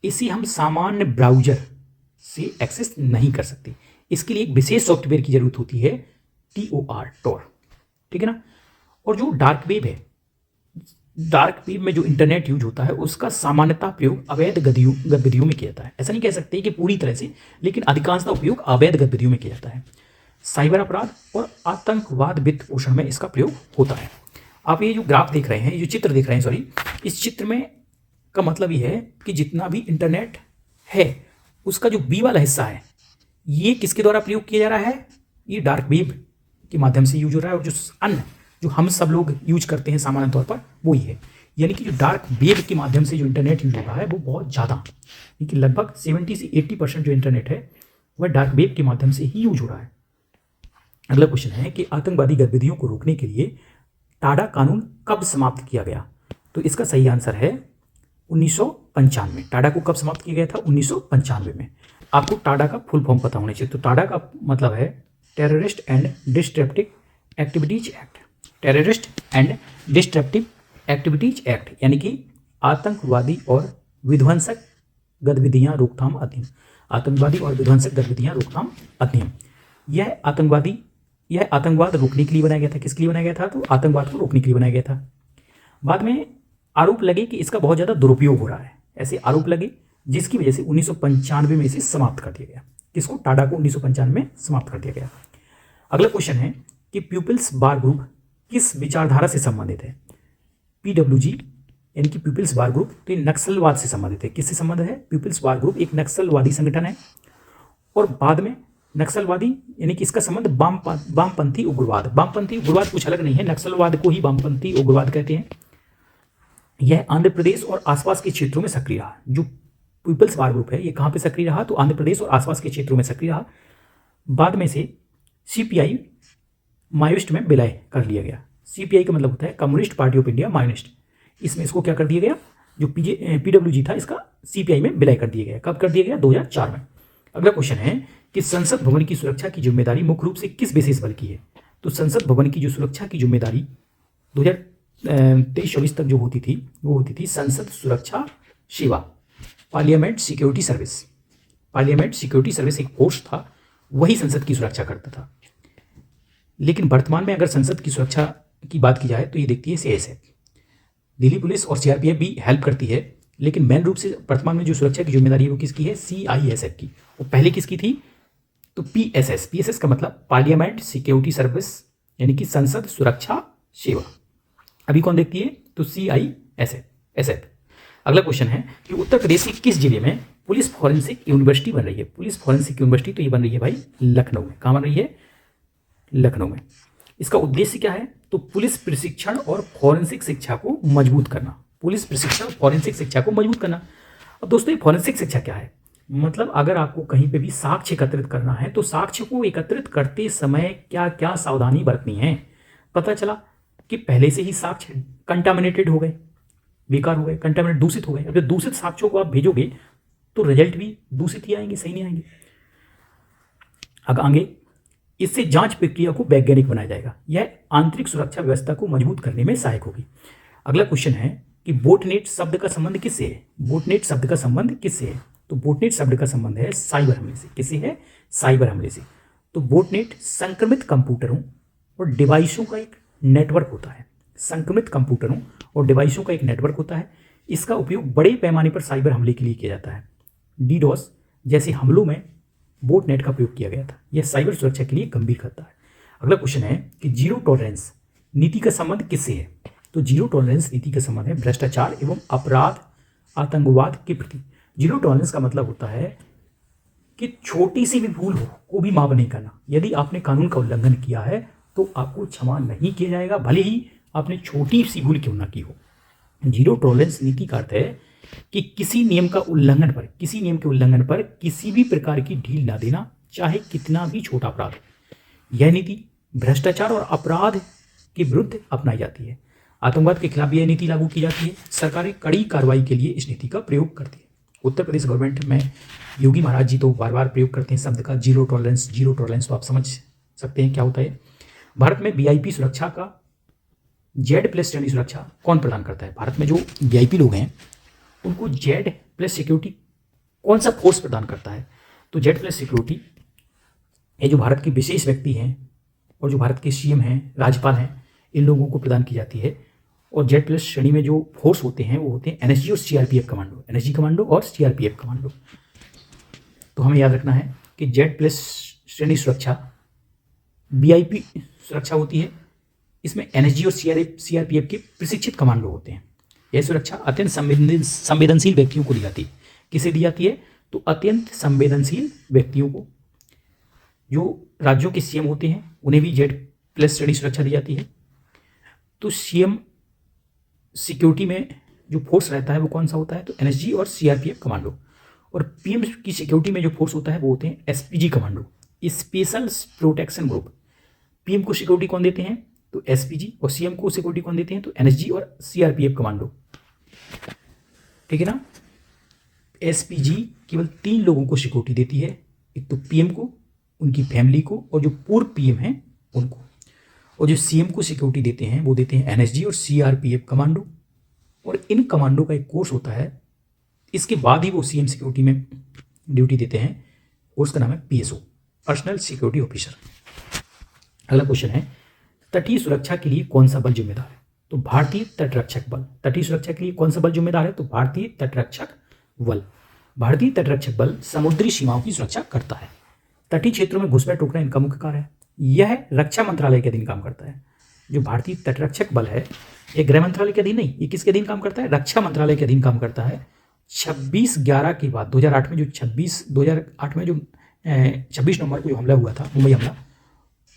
इसे हम सामान्य ब्राउजर से एक्सेस नहीं कर सकते। इसके लिए एक विशेष सॉफ्टवेयर की जरूरत होती है, TOR। ठीक है ना। और जो डार्क वेब है, डार्क वेब में जो इंटरनेट यूज होता है उसका सामान्यतः प्रयोग अवैध गतिविधियों में किया जाता है। ऐसा नहीं कह सकते कि पूरी तरह से, लेकिन अधिकांशतः उपयोग अवैध गतिविधियों में किया जाता है। साइबर अपराध और आतंकवाद वित्त पोषण में इसका प्रयोग होता है। आप ये जो ग्राफ देख रहे हैं, ये जो चित्र देख रहे हैं, इस चित्र में का मतलब ये है कि जितना भी इंटरनेट है उसका जो बी वाला हिस्सा है ये किसके द्वारा प्रयोग किया जा रहा है? ये डार्क वेब के माध्यम से यूज हो रहा है। और जो अन्य जो हम सब लोग यूज करते हैं सामान्य तौर पर वो ही है। यानी कि जो डार्क वेब के माध्यम से जो इंटरनेट यूज हो रहा है वो बहुत ज़्यादा, यानी कि लगभग 70 से 80% जो इंटरनेट है वह डार्क वेब के माध्यम से ही यूज हो रहा है। अगला क्वेश्चन है कि आतंकवादी गतिविधियों को रोकने के लिए टाडा कानून कब समाप्त किया गया। तो इसका सही आंसर है 1995। टाडा को कब समाप्त किया गया था? 1995 में। आपको टाडा का फुल फॉर्म पता होना चाहिए। तो टाडा का मतलब है terrorist and disruptive activities act. Terrorist and disruptive activities act, यानी कि आतंकवादी और विध्वंसक गतिविधियां रोकथाम अधिनियम। आतंकवादी और विध्वंसक गतिविधियां रोकथाम अधिनियम। यह आतंकवादी यह आतंकवाद रोकने के लिए बनाया गया था। किसके लिए बनाया गया था? तो आतंकवाद को रोकने के लिए बनाया गया था। बाद में आरोप लगे कि इसका बहुत ज़्यादा दुरुपयोग हो रहा है, ऐसे आरोप लगे, जिसकी वजह से 1995 में इसे समाप्त कर दिया गया। किसको? टाडा को 1995 में समाप्त कर दिया गया। अगला क्वेश्चन है कि पीपल्स बार ग्रुप किस विचारधारा से संबंधित है? PWG यानी कि पीपल्स बार ग्रुप, तो ये नक्सलवाद से संबंधित है। किससे संबंधित है? पीपल्स बार ग्रुप एक नक्सलवादी संगठन है। और बाद में नक्सलवादी यानी कि इसका संबंध वामपंथी उग्रवाद। वामपंथी उग्रवाद कुछ अलग नहीं है, नक्सलवाद को ही वामपंथी उग्रवाद कहते हैं। यह आंध्र प्रदेश और आसपास के क्षेत्रों में सक्रिय रहा। जो पीपल्स बार ग्रुप है ये कहाँ पे सक्रिय रहा? तो आंध्र प्रदेश और आसपास के क्षेत्रों में सक्रिय रहा। बाद में से CPI माओइस्ट में विलय कर लिया गया। CPI का मतलब होता है communist party of India Maoist. इसमें इसको क्या कर दिया गया? जो PWG था इसका CPI में विलय कर दिया गया। कब कर दिया गया? 2004 में। अगला क्वेश्चन है कि संसद भवन की सुरक्षा की जिम्मेदारी मुख्य रूप से किस विशेष बल की है? तो संसद भवन की जो सुरक्षा की जिम्मेदारी 2023-24 तक जो होती थी वो होती थी संसद सुरक्षा सेवा, parliament security service. Parliament security service एक फोर्स था, वही संसद की सुरक्षा करता था। लेकिन वर्तमान में अगर संसद की सुरक्षा की बात की जाए तो ये देखती है CISF। दिल्ली पुलिस और CRPF भी हेल्प करती है, लेकिन मेन रूप से वर्तमान में जो सुरक्षा की जिम्मेदारी है वो किसकी है? CISF की। और पहले किसकी थी? तो PSS का मतलब पार्लियामेंट सिक्योरिटी सर्विस यानी कि संसद सुरक्षा सेवा। अभी कौन देखती है? तो CISF। अगला क्वेश्चन है कि उत्तर प्रदेश के किस जिले में पुलिस फॉरेंसिक यूनिवर्सिटी बन रही है? पुलिस फॉरेंसिक यूनिवर्सिटी तो ये बन रही है भाई लखनऊ में। कहाँ बन रही है? लखनऊ में। इसका उद्देश्य क्या है? तो पुलिस प्रशिक्षण और फॉरेंसिक शिक्षा को मजबूत करना। पुलिस प्रशिक्षण फॉरेंसिक शिक्षा को मजबूत करना। अब दोस्तों ये फॉरेंसिक शिक्षा क्या है? मतलब अगर आपको कहीं पे भी साक्ष्य एकत्रित करना है तो साक्ष्य को एकत्रित करते समय क्या क्या सावधानी बरतनी है। पता चला कि पहले से ही साक्ष्य कंटामिनेटेड हो गए, बेकार हो गए, कंटामिनेट दूषित हो गए। अब जब दूषित साक्ष्यों को आप भेजोगे तो रिजल्ट भी दूषित ही आएंगे, सही नहीं आएंगे। अब आगे इससे जांच प्रक्रिया को वैज्ञानिक बनाया जाएगा। यह आंतरिक सुरक्षा व्यवस्था को मजबूत करने में सहायक होगी। अगला क्वेश्चन है कि बोटनेट शब्द का संबंध किससे है? बोटनेट शब्द का संबंध किससे है? तो बोटनेट शब्द का संबंध है साइबर हमले से। किससे है? साइबर हमले से। तो बोटनेट संक्रमित कंप्यूटरों और डिवाइसों का एक नेटवर्क होता है। संक्रमित कंप्यूटरों और डिवाइसों का एक नेटवर्क होता है। इसका उपयोग बड़े पैमाने पर साइबर हमले के लिए किया जाता है। DDoS जैसे हमलों में बोटनेट का प्रयोग किया गया था। यह साइबर सुरक्षा के लिए गंभीर खतरा है। अगला क्वेश्चन है कि जीरो टॉलरेंस नीति का संबंध किससे है? तो जीरो टॉलरेंस नीति का संबंध है भ्रष्टाचार एवं अपराध आतंकवाद के प्रति। जीरो टॉलरेंस का मतलब होता है कि छोटी सी भी भूल हो को भी माफ नहीं करना। यदि आपने कानून का उल्लंघन किया है तो आपको क्षमा नहीं किया जाएगा, भले ही आपने छोटी सी भूल क्यों ना की हो। जीरो टॉलरेंस नीति का अर्थ है कि किसी नियम के उल्लंघन पर किसी भी प्रकार की ढील ना देना, चाहे कितना भी छोटा अपराध हो। यह नीति भ्रष्टाचार और अपराध के विरुद्ध अपनाई जाती है। आतंकवाद के खिलाफ यह नीति लागू की जाती है। सरकारें कड़ी कार्रवाई के लिए इस नीति का प्रयोग करती है। उत्तर प्रदेश गवर्नमेंट में योगी महाराज जी तो बार बार प्रयोग करते हैं शब्द का जीरो टॉलरेंस। जीरो टॉलरेंस तो आप समझ सकते हैं क्या होता है। भारत में VIP सुरक्षा का Z+ श्रेणी सुरक्षा कौन प्रदान करता है? भारत में जो VIP लोग हैं उनको Z+ सिक्योरिटी कौन सा फोर्स प्रदान करता है? तो Z+ सिक्योरिटी ये जो भारत के विशेष व्यक्ति हैं और जो भारत के CM हैं, राज्यपाल हैं, इन लोगों को प्रदान की जाती है। और Z+ श्रेणी में जो फोर्स होते हैं वो होते हैं NSG और CRPF कमांडो। NSG कमांडो और CRPF कमांडो। तो हमें याद रखना है कि Z+ श्रेणी सुरक्षा VIP सुरक्षा होती है। इसमें NSG और CRPF के प्रशिक्षित कमांडो होते हैं। यह सुरक्षा अत्यंत संवेदनशील व्यक्तियों को दी जाती है। किसे दी जाती है? तो अत्यंत संवेदनशील व्यक्तियों को। जो राज्यों के CM होते हैं उन्हें भी Z+ श्रेणी सुरक्षा दी जाती है। तो CM सिक्योरिटी में जो फोर्स रहता है वो कौन सा होता है? तो NSG और CRPF कमांडो। और PM की सिक्योरिटी में जो फोर्स होता है वो होते हैं SPG commando, special protection group. PM को सिक्योरिटी कौन देते हैं? तो SPG। और CM को सिक्योरिटी कौन देते हैं? तो NSG और CRPF कमांडो। ठीक है ना। SPG केवल 3 लोगों को सिक्योरिटी देती है, एक तो PM को, उनकी फैमिली को, और जो पूर्व PM हैं उनको। और जो CM को सिक्योरिटी देते हैं वो देते हैं NSG और CRPF कमांडो। और इन कमांडो का एक कोर्स होता है, इसके बाद ही वो CM सिक्योरिटी में ड्यूटी देते हैं। कोर्स का नाम है PSO, पर्सनल सिक्योरिटी ऑफिसर। अगला क्वेश्चन है, तटीय सुरक्षा के लिए कौन सा बल जिम्मेदार है? तो भारतीय तटरक्षक बल। तटीय सुरक्षा के लिए कौन सा बल जिम्मेदार है? तो भारतीय तटरक्षक बल। भारतीय तटरक्षक बल समुद्री सीमाओं की सुरक्षा करता है। तटीय क्षेत्रों में घुसपैठ रोकना इनका मुख्य कार्य है। यह रक्षा मंत्रालय के अधीन काम करता है। जो भारतीय तटरक्षक बल है, ये गृह मंत्रालय के अधीन नहीं, ये किसके अधीन काम करता है? रक्षा मंत्रालय के अधीन काम करता है। 26/11 के बाद 2008 में जो 2008 में जो 26 नवंबर को जो हमला हुआ था, मुंबई हमला,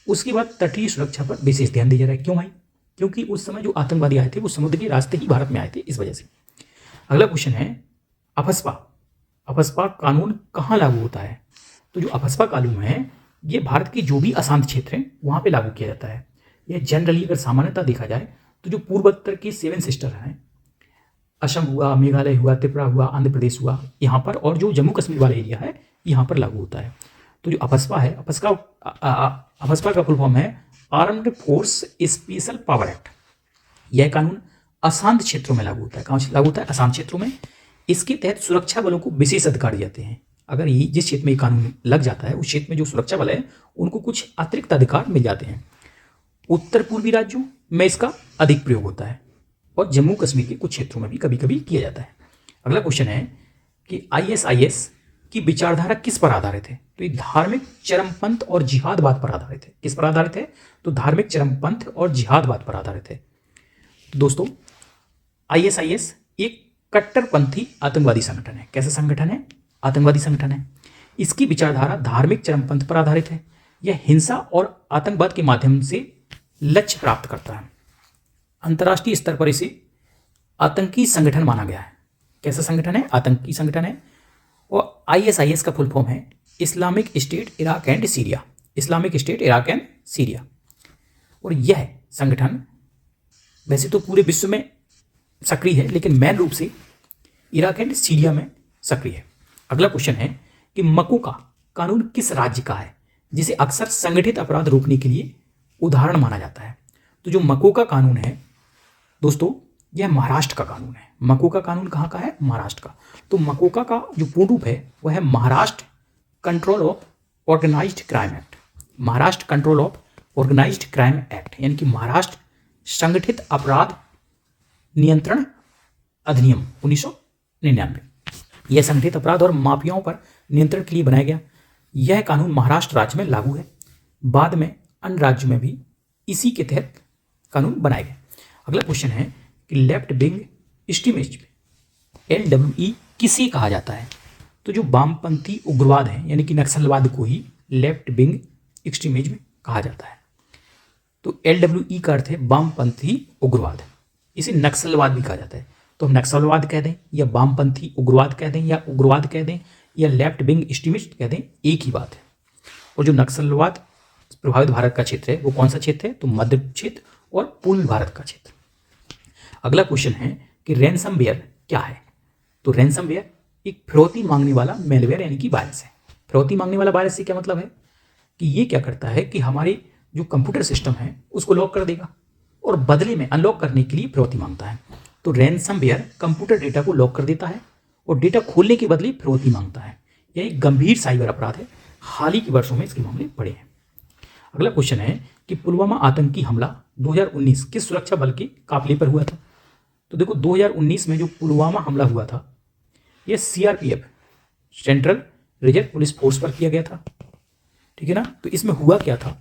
उसके बाद तटीय सुरक्षा पर विशेष ध्यान दिया जा रहा है। क्यों भाई? क्योंकि उस समय जो आतंकवादी आए थे वो समुद्र के रास्ते ही भारत में आए थे, इस वजह से। अगला क्वेश्चन है, अफस्पा। अफस्पा कानून कहाँ लागू होता है? तो जो अफस्पा कानून है ये भारत के जो भी अशांत क्षेत्र हैं वहाँ पे लागू किया जाता है। यह जनरली अगर सामान्यतः देखा जाए तो जो पूर्वोत्तर के 7 सिस्टर हैं, असम हुआ, मेघालय हुआ, त्रिपुरा हुआ, आंध्र प्रदेश हुआ, यहाँ पर, और जो जम्मू कश्मीर वाला एरिया है यहाँ पर लागू होता है। तो जो अफस्पा है, अफस्पा का फुल फॉर्म है armed force special power act. यह कानून अशांत क्षेत्रों में लागू होता है। कहाँ लागू होता है? अशांत क्षेत्रों में। इसके तहत सुरक्षा बलों को विशेष अधिकार दिए जाते हैं। अगर ये जिस क्षेत्र में ये कानून लग जाता है उस क्षेत्र में जो सुरक्षा बल है उनको कुछ अतिरिक्त अधिकार मिल जाते हैं। उत्तर पूर्वी राज्यों में इसका अधिक प्रयोग होता है और जम्मू कश्मीर के कुछ क्षेत्रों में भी कभी कभी किया जाता है। अगला क्वेश्चन है कि ISIS की विचारधारा किस पर आधारित है? तो ये धार्मिक चरमपंथ और जिहादवाद पर आधारित है। किस पर आधारित है? तो धार्मिक चरमपंथ और जिहादवाद पर आधारित है। तो दोस्तों, ISIS एक कट्टरपंथी आतंकवादी संगठन है। कैसा संगठन है? आतंकवादी संगठन है। इसकी विचारधारा धार्मिक चरमपंथ पर आधारित है। यह हिंसा और आतंकवाद के माध्यम से लक्ष्य प्राप्त करता है। अंतर्राष्ट्रीय स्तर पर इसे आतंकी संगठन माना गया है। कैसा संगठन है? आतंकी संगठन है। और ISIS का फुल फॉर्म है Islamic state Iraq and Syria. Islamic state Iraq and Syria. और यह संगठन वैसे तो पूरे विश्व में सक्रिय है, लेकिन मेन रूप से इराक एंड सीरिया में सक्रिय है। अगला क्वेश्चन है कि मकोका कानून किस राज्य का है, जिसे अक्सर संगठित अपराध रोकने के लिए उदाहरण माना जाता है? तो जो मकोका कानून है दोस्तों, यह महाराष्ट्र का कानून है। मकोका कानून कहाँ का है? महाराष्ट्र का। तो मकोका का जो पूर्ण रूप है वह है Maharashtra control of organised crime act. Maharashtra control of organised crime act, यानी कि महाराष्ट्र संगठित अपराध नियंत्रण अधिनियम 1999। यह संगठित अपराध और माफियाओं पर नियंत्रण के लिए बनाया गया। यह कानून महाराष्ट्र राज्य में लागू है। बाद में अन्य राज्यों में भी इसी के तहत कानून बनाए गए। अगला क्वेश्चन है कि लेफ्ट विंग एक्सट्रीमिज्म LWE किसे कहा जाता है? तो जो वामपंथी उग्रवाद है, यानी कि नक्सलवाद को ही लेफ्ट विंग एक्सट्रीमिज्म कहा जाता है। तो LWE का अर्थ है वामपंथी उग्रवाद। इसे नक्सलवाद भी कहा जाता है। तो हम नक्सलवाद कह दें या वामपंथी उग्रवाद कह दें या उग्रवाद कह दें या लेफ्ट विंग एक्सट्रीमिस्ट कह दें, एक ही बात है। और जो नक्सलवाद प्रभावित भारत का क्षेत्र है वो कौन सा क्षेत्र है? तो मध्य क्षेत्र और पूर्वी भारत का क्षेत्र। अगला क्वेश्चन है कि रैनसमवेयर क्या है? तो रैनसमवेयर एक फिरौती मांगने वाला मेलवेयर यानी कि वायरस है। फिरौती मांगने वाला वायरस से क्या मतलब है कि ये क्या करता है कि हमारे जो कंप्यूटर सिस्टम है उसको लॉक कर देगा और बदले में अनलॉक करने के लिए फिरौती मांगता है। तो रैनसमवेयर कंप्यूटर डेटा को लॉक कर देता है और डेटा खोलने के बदले फिरौती मांगता है। यह एक गंभीर साइबर अपराध है। हाल ही के वर्षों में इसके मामले बढ़े हैं। अगला क्वेश्चन है कि पुलवामा आतंकी हमला 2019 किस सुरक्षा बल के काफिले पर हुआ था? तो देखो, 2019 में जो पुलवामा हमला हुआ था यह CRPF central reserve police force पर किया गया था। ठीक है ना? तो इसमें हुआ क्या था?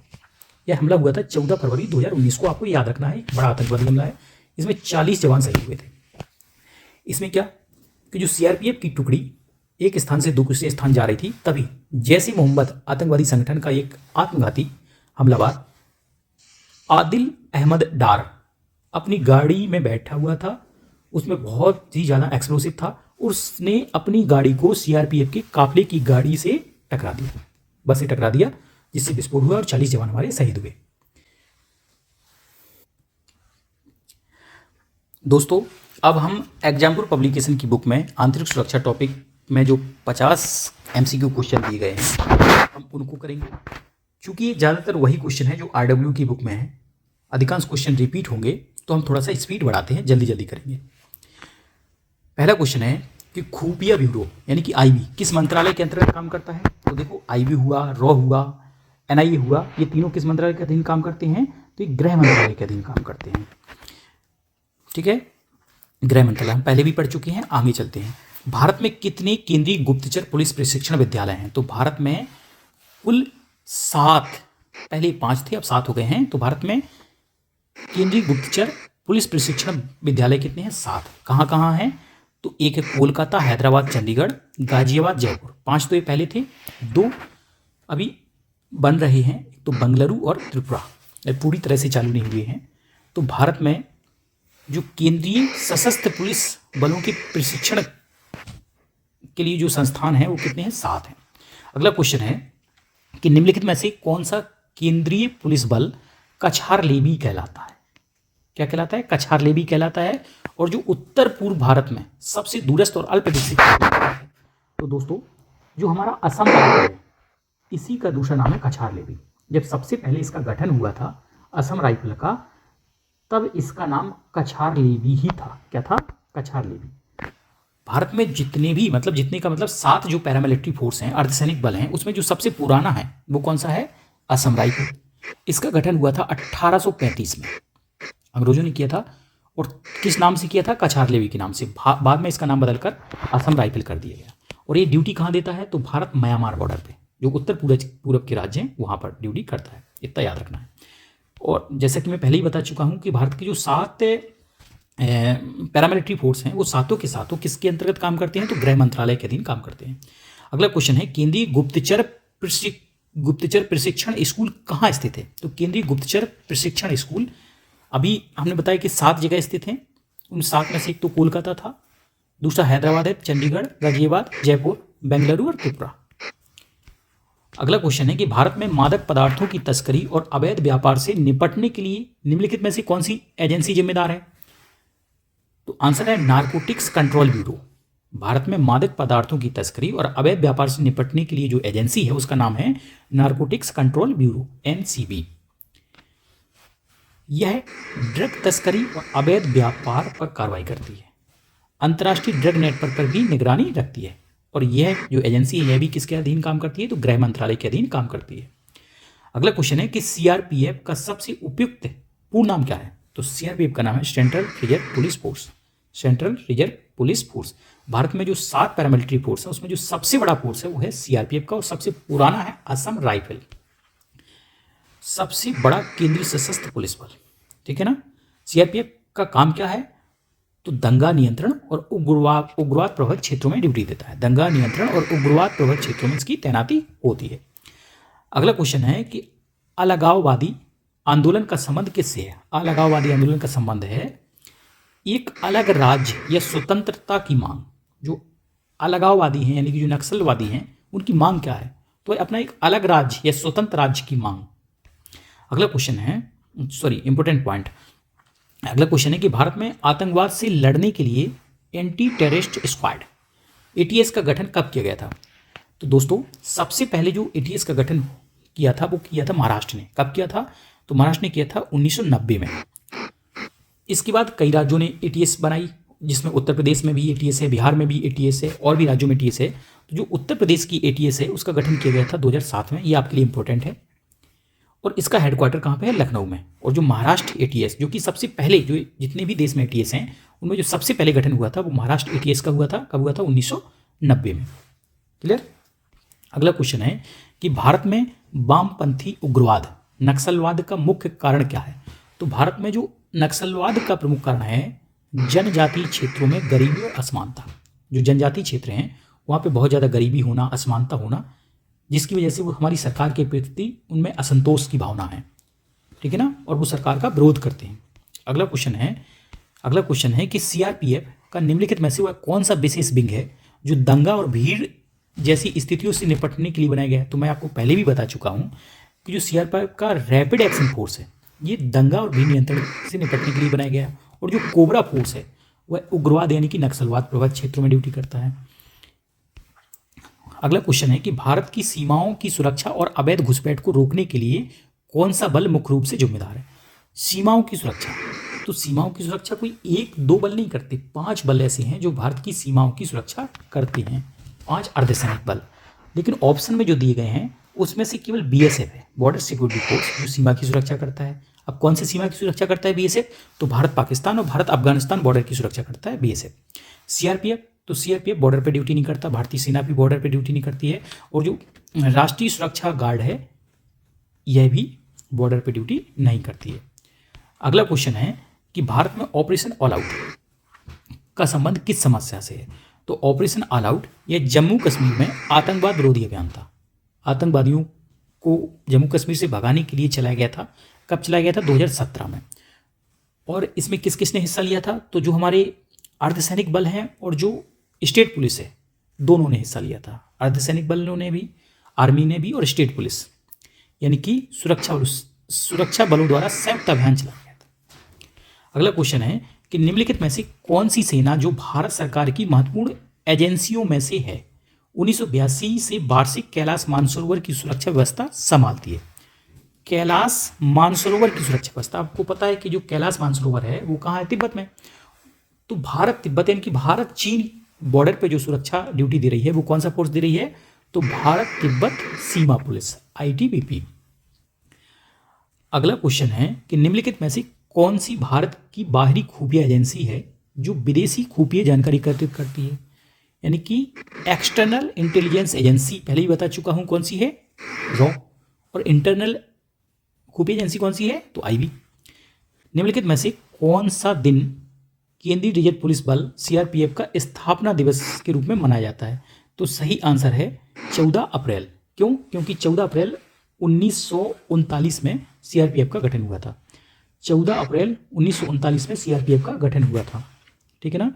यह हमला हुआ था 14 फरवरी 2019 को। आपको याद रखना है, एक बड़ा आतंकवादी हमला है। इसमें 40 जवान शहीद हुए थे। इसमें क्या कि जो CRPF की टुकड़ी एक स्थान से दूसरे स्थान जा रही थी, तभी जैश ए मोहम्मद आतंकवादी संगठन का एक आत्मघाती हमलावर आदिल अहमद डार अपनी गाड़ी में बैठा हुआ था। उसमें बहुत ही ज़्यादा एक्सप्लोसिव था और उसने अपनी गाड़ी को CRPF के काफिले की गाड़ी से टकरा दिया, बस से टकरा दिया, जिससे विस्फोट हुआ और 40 जवान हमारे शहीद हुए। दोस्तों, अब हम एग्जाम्पल पब्लिकेशन की बुक में आंतरिक सुरक्षा टॉपिक में जो 50 MCQ क्वेश्चन दिए गए हैं हम उनको करेंगे। चूँकि ये ज़्यादातर वही क्वेश्चन है जो RW की बुक में है, अधिकांश क्वेश्चन रिपीट होंगे, तो हम थोड़ा सा स्पीड बढ़ाते हैं, जल्दी जल्दी करेंगे। पहला क्वेश्चन है कि खुफिया ब्यूरो यानी कि IB किस मंत्रालय के अंतर्गत काम करता है? तो देखो, IB हुआ, रॉ हुआ, एनआईए हुआ, ये तीनों किस मंत्रालय के अधीन काम करते हैं? तो ये गृह मंत्रालय के अधीन काम करते हैं। ठीक है, गृह मंत्रालय हम पहले भी पढ़ चुके हैं, आगे चलते हैं। भारत में कितने केंद्रीय गुप्तचर पुलिस प्रशिक्षण विद्यालय हैं? तो भारत में कुल 7, पहले 5 थे, अब 7 हो गए हैं। तो भारत में केंद्रीय गुप्तचर पुलिस प्रशिक्षण विद्यालय कितने हैं? 7। कहाँ कहाँ हैं? तो एक है कोलकाता, हैदराबाद, चंडीगढ़, गाजियाबाद, जयपुर। 5 तो ये पहले थे, 2 अभी बन रहे हैं, तो बंगलुरु और त्रिपुरा, पूरी तरह से चालू नहीं हुए हैं। तो भारत में जो केंद्रीय सशस्त्र पुलिस बलों के प्रशिक्षण के लिए जो संस्थान है वो कितने हैं? 7 हैं। अगला क्वेश्चन है कि निम्नलिखित में से कौन सा केंद्रीय पुलिस बल कछार लेबी कहलाता है? क्या कहलाता है? कछार लेबी कहलाता है। और जो उत्तर पूर्व भारत में सबसे दूरस्थ और अल्प विकसित है, तो दोस्तों जो हमारा असम राज्य है, इसी का दूसरा नाम है कछार लेबी। जब सबसे पहले इसका गठन हुआ था असम राइफल का, तब इसका नाम कछार लेबी ही था। क्या था? कछार लेबी। भारत में जितने भी जितने का 7 जो पैरामिलिट्री फोर्स हैं, अर्धसैनिक बल हैं, उसमें जो सबसे पुराना है वो कौन सा है? असम राइफल। इसका गठन हुआ था 1835 में, अंग्रेजों ने किया था। और किस नाम से किया था? कछार लेबी के नाम से। बाद में इसका नाम बदलकर असम राइफल कर दिया गया। और ये ड्यूटी कहाँ देता है? तो भारत म्यांमार बॉर्डर पे, जो उत्तर पूर्व के राज्य हैं वहाँ पर ड्यूटी करता है, इतना याद रखना है। और जैसा कि मैं पहले ही बता चुका हूँ कि भारत के जो 7 पैरामिलिट्री फोर्स हैं वो सातों के सातों किसके अंतर्गत काम करते हैं? तो गृह मंत्रालय के अधीन काम करते हैं। अगला क्वेश्चन है केंद्रीय गुप्तचर प्रशिक्षण स्कूल कहाँ स्थित है? तो केंद्रीय गुप्तचर प्रशिक्षण स्कूल अभी हमने बताया कि 7 जगह स्थित हैं। उन 7 में से एक तो कोलकाता था, दूसरा हैदराबाद है, चंडीगढ़, गाजियाबाद, जयपुर, बेंगलुरु और त्रिपुरा। अगला क्वेश्चन है कि भारत में मादक पदार्थों की तस्करी और अवैध व्यापार से निपटने के लिए निम्नलिखित में से कौन सी एजेंसी जिम्मेदार है? तो आंसर है नारकोटिक्स कंट्रोल ब्यूरो। भारत में मादक पदार्थों की तस्करी और अवैध व्यापार से निपटने के लिए जो एजेंसी है उसका नाम है नारकोटिक्स कंट्रोल ब्यूरो, NCB। यह ड्रग तस्करी और अवैध व्यापार पर कार्रवाई करती है, अंतर्राष्ट्रीय ड्रग नेटवर्क पर भी निगरानी रखती है। और यह जो एजेंसी है यह भी किसके अधीन काम करती है? तो गृह मंत्रालय के अधीन काम करती है। अगला क्वेश्चन है कि CRPF का सबसे उपयुक्त पूर्ण नाम क्या है? तो CRPF का नाम है central reserve police force. Central reserve police force. Bharat में जो 7 पैरामिलिट्री फोर्स है उसमें जो सबसे बड़ा फोर्स है वो है CRPF का, और सबसे पुराना है असम राइफल। सबसे बड़ा केंद्रीय सशस्त्र पुलिस बल, ठीक है ना। CRPF का काम क्या है? तो दंगा नियंत्रण और उग्रवाद प्रभावित क्षेत्रों में ड्यूटी देता है। दंगा नियंत्रण और उग्रवाद प्रभावित क्षेत्रों में इसकी तैनाती होती है। अगला क्वेश्चन है कि अलगाववादी आंदोलन का संबंध किससे है? अलगाववादी आंदोलन का संबंध है एक अलग राज्य या स्वतंत्रता की मांग। जो अलगाववादी हैं यानी कि जो नक्सलवादी हैं उनकी मांग क्या है? तो अपना एक अलग राज्य या स्वतंत्र राज्य की मांग। अगला क्वेश्चन है, इंपॉर्टेंट पॉइंट। अगला क्वेश्चन है कि भारत में आतंकवाद से लड़ने के लिए एंटी टेररिस्ट स्क्वाड ATS का गठन कब किया गया था? तो दोस्तों सबसे पहले जो ATS का गठन किया था वो किया था महाराष्ट्र ने। कब किया था? तो महाराष्ट्र ने किया था 1990 में। इसके बाद कई राज्यों ने ATS बनाई, जिसमें उत्तर प्रदेश में भी ATS है, बिहार में भी ATS है, और भी राज्यों में ATS है। तो जो उत्तर प्रदेश की ATS है उसका गठन किया गया था 2007 में। ये आपके लिए इंपॉर्टेंट है। और इसका हेडक्वार्टर कहाँ पे है? लखनऊ में। और जो महाराष्ट्र ATS जो कि सबसे पहले, जो जितने भी देश में ATS हैं उनमें जो सबसे पहले गठन हुआ था वो महाराष्ट्र ATS का हुआ था। कब हुआ था? 1990 में। क्लियर। अगला क्वेश्चन है कि भारत में वामपंथी उग्रवाद नक्सलवाद का मुख्य कारण क्या है? तो भारत में जो नक्सलवाद का प्रमुख कारण है जनजातीय क्षेत्रों में गरीबी और असमानता। जो जनजातीय क्षेत्र हैं वहाँ पे बहुत ज़्यादा गरीबी होना, असमानता होना, जिसकी वजह से वो हमारी सरकार के प्रति उनमें असंतोष की भावना है, ठीक है ना, और वो सरकार का विरोध करते हैं। अगला क्वेश्चन है कि CRPF का निम्नलिखित में से वह कौन सा विशेष विंग है जो दंगा और भीड़ जैसी स्थितियों से निपटने के लिए बनाया गया है? तो मैं आपको पहले भी बता चुका हूँ कि जो CRPF का रैपिड एक्शन फोर्स है ये दंगा और भीड़ नियंत्रण से निपटने के लिए बनाया गया है। और जो कोबरा फोर्स है वह उग्रवाद यानी कि नक्सलवाद प्रभावित क्षेत्रों में ड्यूटी करता है। अगला क्वेश्चन है कि भारत की सीमाओं की सुरक्षा और अवैध घुसपैठ को रोकने के लिए कौन सा बल मुख्य रूप से जिम्मेदार है? सीमाओं की सुरक्षा। तो सीमाओं की सुरक्षा कोई 1-2 बल नहीं करते, 5 बल ऐसे हैं जो भारत की सीमाओं की सुरक्षा करते हैं, 5 अर्धसैनिक बल। लेकिन ऑप्शन में जो दिए गए हैं उसमें से केवल बीएसएफ है, बॉर्डर सिक्योरिटी फोर्स, जो सीमा की सुरक्षा करता है। अब कौन सी सीमा की सुरक्षा करता है बीएसएफ? तो भारत पाकिस्तान और भारत अफगानिस्तान बॉर्डर की सुरक्षा करता है बीएसएफ। सीआरपीएफ, तो सीआरपीएफ बॉर्डर पे ड्यूटी नहीं करता, भारतीय सेना भी बॉर्डर पे ड्यूटी नहीं करती है। और जो राष्ट्रीय सुरक्षा गार्ड है यह भी बॉर्डर पे ड्यूटी नहीं करती है। अगला क्वेश्चन है कि भारत में ऑपरेशन ऑल आउट का संबंध किस समस्या से है? तो ऑपरेशन ऑल आउट यह जम्मू कश्मीर में आतंकवाद विरोधी अभियान था। आतंकवादियों को जम्मू कश्मीर से भगाने के लिए चलाया गया था। कब चलाया गया था? 2017 में। और इसमें किस किसने हिस्सा लिया था? तो जो हमारे अर्धसैनिक बल हैं और जो स्टेट पुलिस है, दोनों ने हिस्सा लिया था। अर्धसैनिक बलों ने भी, आर्मी ने भी, और स्टेट पुलिस, यानी कि सुरक्षा बलों द्वारा संयुक्त अभियान चलाया गया था। अगला क्वेश्चन है कि निम्नलिखित में से कौन सी सेना जो भारत सरकार की महत्वपूर्ण एजेंसियों में से है 1982 से वार्षिक कैलाश मानसरोवर की सुरक्षा व्यवस्था संभालती है? कैलाश मानसरोवर की सुरक्षा व्यवस्था, आपको पता है कि जो कैलाश मानसरोवर है वो कहाँ है? तिब्बत में। तो भारत तिब्बत यानी कि भारत चीन बॉर्डर पे जो सुरक्षा ड्यूटी दे रही है वो कौन सा फोर्स दे रही है? तो भारत तिब्बत सीमा पुलिस, आईटीबीपी। अगला क्वेश्चन है कि निम्नलिखित में से कौन सी भारत की बाहरी खुफिया एजेंसी है जो विदेशी खुफिया जानकारी एकत्रित करती है? यानी कि एक्सटर्नल इंटेलिजेंस एजेंसी पहले ही बता चुका हूं कौन सी है, रॉ। और इंटरनल खुफिया एजेंसी कौन सी है? तो आईबी। निम्नलिखित में से कौन सा दिन केंद्रीय रिजर्व पुलिस बल सीआरपीएफ का स्थापना दिवस के रूप में मनाया जाता है? तो सही आंसर है 14 अप्रैल। क्यों? क्योंकि 14 अप्रैल 1939 में सीआरपीएफ का गठन हुआ था। 14 अप्रैल 1939 में सीआरपीएफ का गठन हुआ था। ठीक है ना।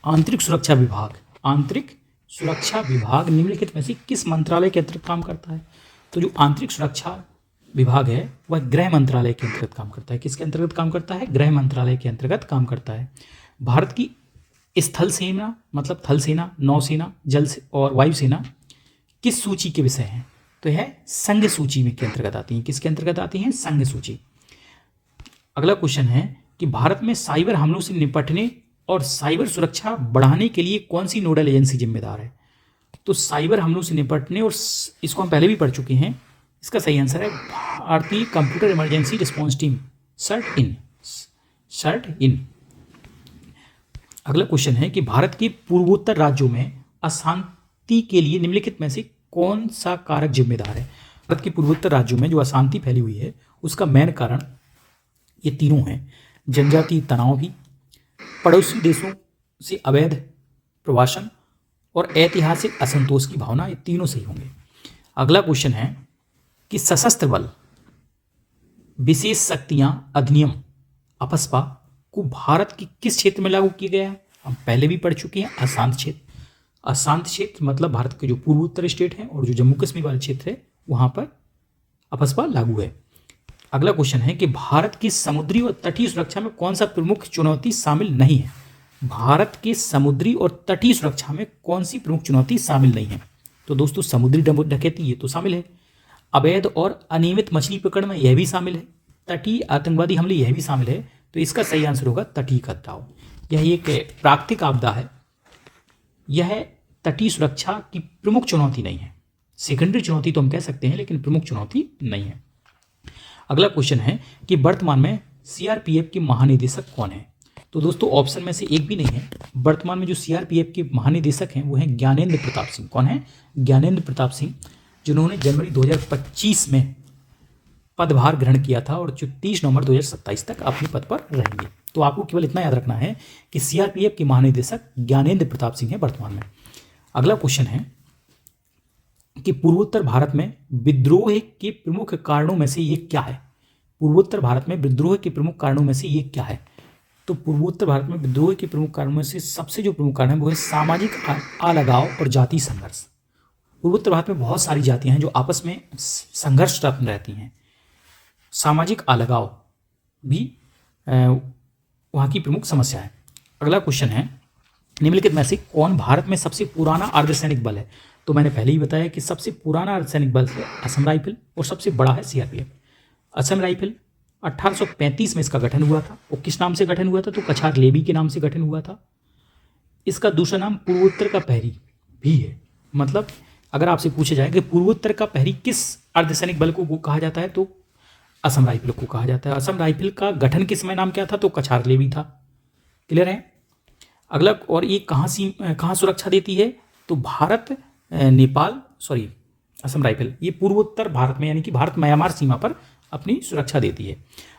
आंतरिक सुरक्षा विभाग, आंतरिक सुरक्षा विभाग निम्नलिखित में से किस मंत्रालय के अंतर्गत काम करता है? तो जो आंतरिक सुरक्षा विभाग है वह गृह मंत्रालय के अंतर्गत काम करता है। किसके अंतर्गत काम करता है? गृह मंत्रालय के अंतर्गत काम करता है। भारत की स्थल सेना मतलब थल सेना, नौसेना, जल और वायुसेना किस सूची के विषय हैं? तो यह संघ सूची में के अंतर्गत आती हैं। किसके अंतर्गत आती हैं? संघ सूची। अगला क्वेश्चन है कि भारत में साइबर हमलों से निपटने और साइबर सुरक्षा बढ़ाने के लिए कौन सी नोडल एजेंसी जिम्मेदार है? तो साइबर हमलों से निपटने, और इसको हम पहले भी पढ़ चुके हैं, इसका सही आंसर है भारतीय computer emergency response team, CERT In. अगला क्वेश्चन है कि भारत के पूर्वोत्तर राज्यों में अशांति के लिए निम्नलिखित में से कौन सा कारक जिम्मेदार है? भारत के पूर्वोत्तर राज्यों में जो अशांति फैली हुई है उसका मेन कारण ये तीनों हैं। जनजातीय तनाव भी, पड़ोसी देशों से अवैध प्रवासन और ऐतिहासिक असंतोष की भावना, ये तीनों सही होंगे। अगला क्वेश्चन है कि सशस्त्र बल विशेष शक्तियां अधिनियम अपस्पा को भारत के किस क्षेत्र में लागू किया गया है? हम पहले भी पढ़ चुके हैं, अशांत क्षेत्र। अशांत क्षेत्र मतलब भारत के जो पूर्वोत्तर स्टेट हैं और जो जम्मू कश्मीर वाला क्षेत्र है वहां पर अपस्पा लागू है। अगला क्वेश्चन है कि भारत की समुद्री और तटीय सुरक्षा में कौन सा प्रमुख चुनौती शामिल नहीं है? भारत के समुद्री और तटीय सुरक्षा में कौन सी प्रमुख चुनौती शामिल नहीं है? तो दोस्तों समुद्री डकैती ये तो शामिल है, अवैध और अनियमित मछली पकड़ में यह भी शामिल है, तटीय आतंकवादी हमले यह भी शामिल है। तो इसका सही आंसर होगा तटीय कटाव। यह एक प्राकृतिक आपदा है, यह तटीय सुरक्षा की प्रमुख चुनौती नहीं है। सेकेंडरी चुनौती तो हम कह सकते हैं लेकिन प्रमुख चुनौती नहीं है। अगला क्वेश्चन है कि वर्तमान में सीआरपीएफ के महानिदेशक कौन है? तो दोस्तों ऑप्शन में से एक भी नहीं है। वर्तमान में जो सीआरपीएफ के महानिदेशक हैं वो हैं ज्ञानेंद्र प्रताप सिंह। कौन है? ज्ञानेंद्र प्रताप सिंह, जिन्होंने जनवरी 2025 में पदभार ग्रहण किया था और जो 30 नवंबर 2027 तक अपने पद पर रहेंगे। तो आपको केवल इतना याद रखना है कि सीआरपीएफ के महानिदेशक ज्ञानेंद्र प्रताप सिंह है वर्तमान में। अगला क्वेश्चन है कि पूर्वोत्तर भारत में विद्रोह के प्रमुख कारणों में से ये क्या है? पूर्वोत्तर भारत में विद्रोह के प्रमुख कारणों में से ये क्या है? तो पूर्वोत्तर भारत में विद्रोह के प्रमुख कारणों में से सबसे जो प्रमुख कारण है वो है सामाजिक अलगाव और जातीय संघर्ष। पूर्वोत्तर भारत में बहुत सारी जातियां हैं जो आपस में संघर्षरत रहती हैं। सामाजिक अलगाव भी वहाँ की प्रमुख समस्या है। अगला क्वेश्चन है निम्नलिखित में से कौन भारत में सबसे पुराना अर्धसैनिक बल है? तो मैंने पहले ही बताया कि सबसे पुराना अर्धसैनिक बल है असम राइफल और सबसे बड़ा है सीआरपीएफ। असम राइफल 1835 में इसका गठन हुआ था। वो किस नाम से गठन हुआ था? तो कछार लेबी के नाम से गठन हुआ था। इसका दूसरा नाम पूर्वोत्तर का प्रहरी भी है। मतलब अगर आपसे पूछा जाए कि पूर्वोत्तर का प्रहरी किस अर्धसैनिक बल को कहा जाता है, तो असम राइफल को कहा जाता है। असम राइफल का गठन किस समय नाम क्या था, तो कछार भी था। क्लियर है। अगला, और ये कहाँ सुरक्षा देती है, तो भारत नेपाल सॉरी असम राइफल ये पूर्वोत्तर भारत में यानी कि भारत म्यांमार सीमा पर अपनी सुरक्षा देती है।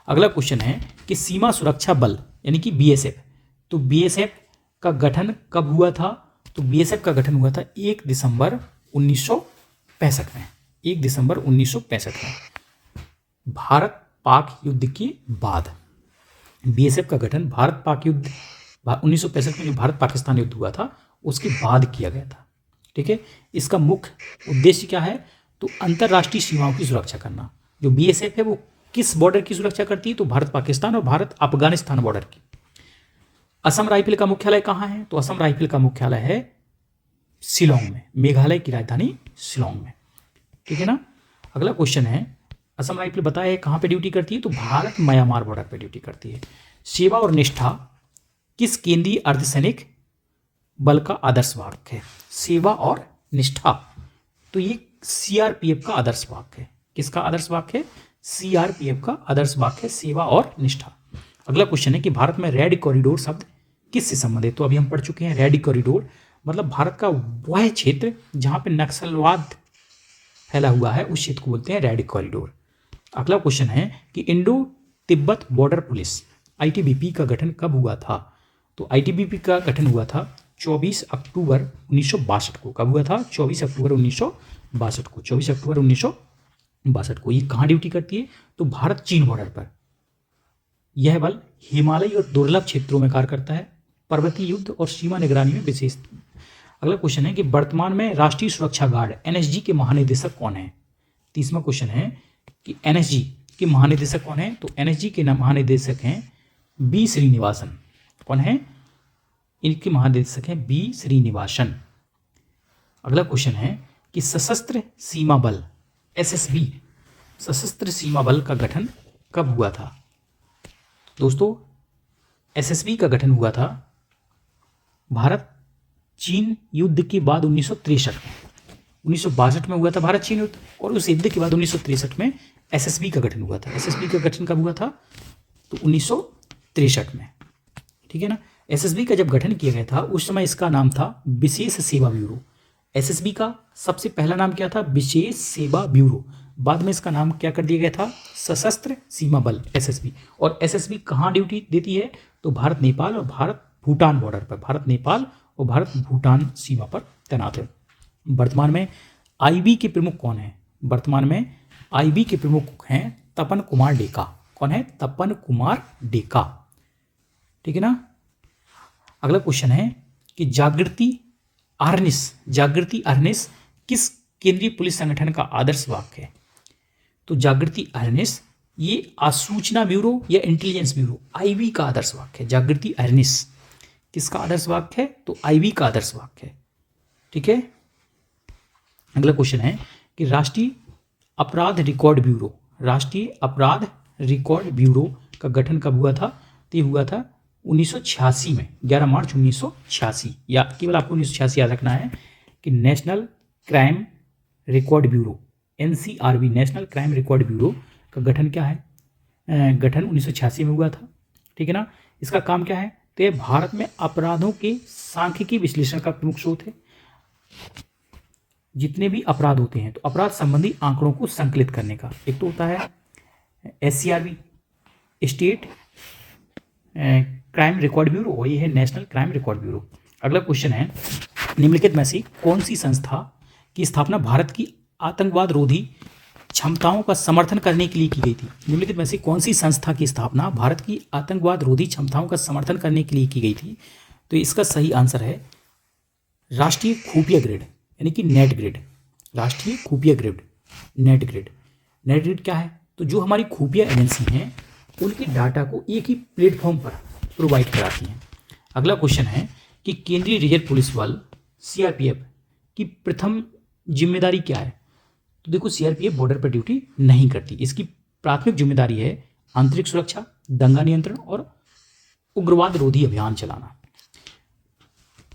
अगला क्वेश्चन है कि सीमा सुरक्षा बल यानी कि बीएसएफ, तो बीएसएफ का गठन कब हुआ था, तो बीएसएफ का गठन हुआ था 1 दिसंबर 1965 में। 1 दिसंबर 1965 में भारत पाक युद्ध के बाद बीएसएफ का गठन भारत पाक युद्ध 1965 में जो भारत पाकिस्तान युद्ध हुआ था उसके बाद किया गया था। ठीक है। इसका मुख्य उद्देश्य क्या है, तो अंतर्राष्ट्रीय सीमाओं की सुरक्षा करना। जो बीएसएफ है वो किस बॉर्डर की सुरक्षा करती है, तो भारत पाकिस्तान और भारत अफगानिस्तान बॉर्डर की। असम राइफल का मुख्यालय कहाँ है, तो असम राइफल का मुख्यालय है शिलोंग में, मेघालय की राजधानी शिलोंग में। ठीक है ना। अगला क्वेश्चन है, असम राइफल बताया कहाँ पे ड्यूटी करती है, तो भारत म्यांमार बॉर्डर पे ड्यूटी करती है। सेवा और निष्ठा किस केंद्रीय अर्धसैनिक बल का आदर्श वाक्य है, सेवा और निष्ठा, तो ये सीआरपीएफ का आदर्श वाक्य है। किसका आदर्श वाक्य है, सीआरपीएफ का आदर्श वाक्य है, सेवा और निष्ठा। अगला क्वेश्चन है कि भारत में रेड कॉरिडोर शब्द किससे संबंधित, तो अभी हम पढ़ चुके हैं। रेड कॉरिडोर मतलब भारत का वह क्षेत्र जहां पे नक्सलवाद फैला हुआ है उस क्षेत्र को बोलते हैं रेड कॉरिडोर। अगला क्वेश्चन है कि Indo Tibet border police ITBP का गठन कब हुआ था, तो आईटीबीपी का गठन हुआ था 24 अक्टूबर 1962 को। कब हुआ था, 24 अक्टूबर 1962 को। 24 अक्टूबर 1962 को। ये कहाँ ड्यूटी करती है, तो भारत चीन बॉर्डर पर। यह बल हिमालय और दुर्लभ क्षेत्रों में कार्य करता है, पर्वतीय युद्ध और सीमा निगरानी में विशेष। अगला क्वेश्चन है कि वर्तमान में राष्ट्रीय सुरक्षा गार्ड एनएसजी के महानिदेशक कौन है। 30वां क्वेश्चन है कि एनएसजी के महानिदेशक कौन है, तो एनएसजी के महानिदेशक हैं बी श्रीनिवासन। कौन है, इनके महानिदेशक हैं बी श्रीनिवासन। अगला क्वेश्चन है कि सशस्त्र सीमा बल एसएसबी सशस्त्र सीमा बल का गठन कब हुआ था, दोस्तों एसएसबी का गठन हुआ था भारत चीन युद्ध के बाद 1963 में। 1962 में हुआ था भारत चीन युद्ध, और उस युद्ध के बाद 1963 में एसएसबी का गठन हुआ था। एसएसबी का गठन कब हुआ था, तो 1963 में। ठीक है ना। एसएसबी का जब गठन किया गया था उस समय इसका नाम था विशेष सेवा ब्यूरो। एसएसबी का सबसे पहला नाम क्या था, विशेष सेवा ब्यूरो। बाद में इसका नाम क्या कर दिया गया था, सशस्त्र सीमा बल एसएसबी। और एसएसबी कहाँ ड्यूटी देती है, तो भारत नेपाल और भारत भूटान बॉर्डर पर, भारत नेपाल और भारत भूटान सीमा पर तैनात है। वर्तमान में आईबी के प्रमुख कौन है, वर्तमान में आईबी के प्रमुख हैं तपन कुमार डेका। कौन है, तपन कुमार डेका। ठीक है ना। अगला क्वेश्चन है कि जागृति अरनिस किस केंद्रीय पुलिस संगठन का आदर्श वाक्य है, तो जागृति अरनिस ये आसूचना ब्यूरो या इंटेलिजेंस ब्यूरो आईबी का आदर्श वाक्य है। जागृति अरनिस किसका आदर्श वाक्य है, तो आईबी का आदर्श वाक्य है। ठीक है। अगला क्वेश्चन है कि राष्ट्रीय अपराध रिकॉर्ड ब्यूरो का गठन कब हुआ था, तो ये हुआ था 1986 में, 11 मार्च 1986। या केवल आपको 1986 याद रखना है कि national crime record bureau NCRB national crime record bureau का गठन क्या है, गठन 1986 में हुआ था। ठीक है ना। इसका काम क्या है, तो ये भारत में अपराधों के सांख्यिकी विश्लेषण का प्रमुख स्रोत है। जितने भी अपराध होते हैं तो अपराध संबंधी आंकड़ों को संकलित करने का, एक तो होता है SCRB state crime record bureau, और ये है नेशनल क्राइम रिकॉर्ड ब्यूरो। अगला क्वेश्चन है निम्नलिखित में से कौन सी संस्था की स्थापना भारत की आतंकवाद रोधी क्षमताओं का समर्थन करने के लिए की गई थी। निम्नलिखित में से कौन सी संस्था की स्थापना भारत की आतंकवाद रोधी क्षमताओं का समर्थन करने के लिए की गई थी, तो इसका सही आंसर है राष्ट्रीय खुफिया ग्रिड यानी कि नेट ग्रिड। राष्ट्रीय खुफिया grid net grid. Net grid क्या है, तो जो हमारी खुफिया एजेंसी हैं उनके डाटा को एक ही प्लेटफॉर्म पर प्रोवाइड कराती हैं। अगला क्वेश्चन है कि केंद्रीय रिजर्व पुलिस बल सीआरपीएफ की प्रथम जिम्मेदारी क्या है, तो देखो सीआरपीएफ बॉर्डर पर ड्यूटी नहीं करती। इसकी प्राथमिक जिम्मेदारी है आंतरिक सुरक्षा, दंगा नियंत्रण और उग्रवाद रोधी अभियान चलाना।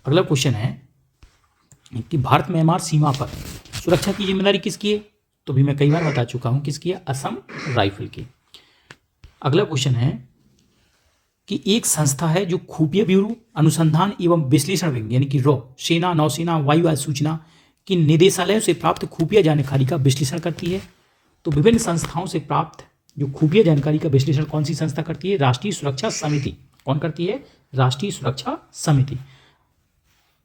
अगला क्वेश्चन है कि भारत म्यांमार सीमा पर सुरक्षा की जिम्मेदारी किसकी है? तो भी मैं कई बार बता चुका हूं किसकी है, असम राइफल की। अगला क्वेश्चन है कि एक संस्था है जो खुफिया ब्यूरो, अनुसंधान एवं विश्लेषण विंग यानी कि रॉ, सेना, नौसेना, वायु सूचना की निदेशालयों से प्राप्त खुफिया जानकारी का विश्लेषण करती है। तो विभिन्न संस्थाओं से प्राप्त जो खुफिया जानकारी का विश्लेषण कौन सी संस्था करती है? राष्ट्रीय सुरक्षा समिति। कौन करती है? राष्ट्रीय सुरक्षा समिति,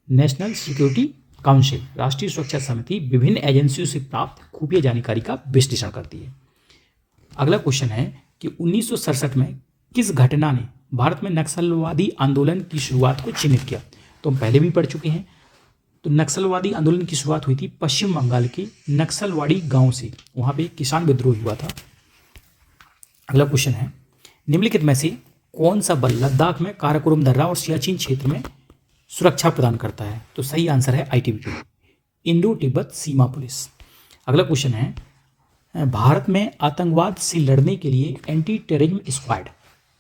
नेशनल सिक्योरिटी काउंसिल। राष्ट्रीय सुरक्षा समिति विभिन्न एजेंसियों से प्राप्त खुफिया जानकारी का विश्लेषण करती है। अगला क्वेश्चन है कि 1967 में किस घटना ने भारत में नक्सलवादी आंदोलन की शुरुआत को चिन्हित किया? तो हम पहले भी पढ़ चुके हैं। तो नक्सलवादी आंदोलन की शुरुआत हुई थी पश्चिम बंगाल के नक्सलवाड़ी गांव से, वहां पे एक किसान विद्रोह हुआ था। अगला क्वेश्चन है निम्नलिखित में से कौन सा बल लद्दाख में काराकोरम दर्रा और सियाचिन क्षेत्र में सुरक्षा प्रदान करता है? तो सही आंसर है आईटीबीपी, इंडो तिब्बत सीमा पुलिस। अगला क्वेश्चन है भारत में आतंकवाद से लड़ने के लिए एंटी टेररिज्म स्क्वाड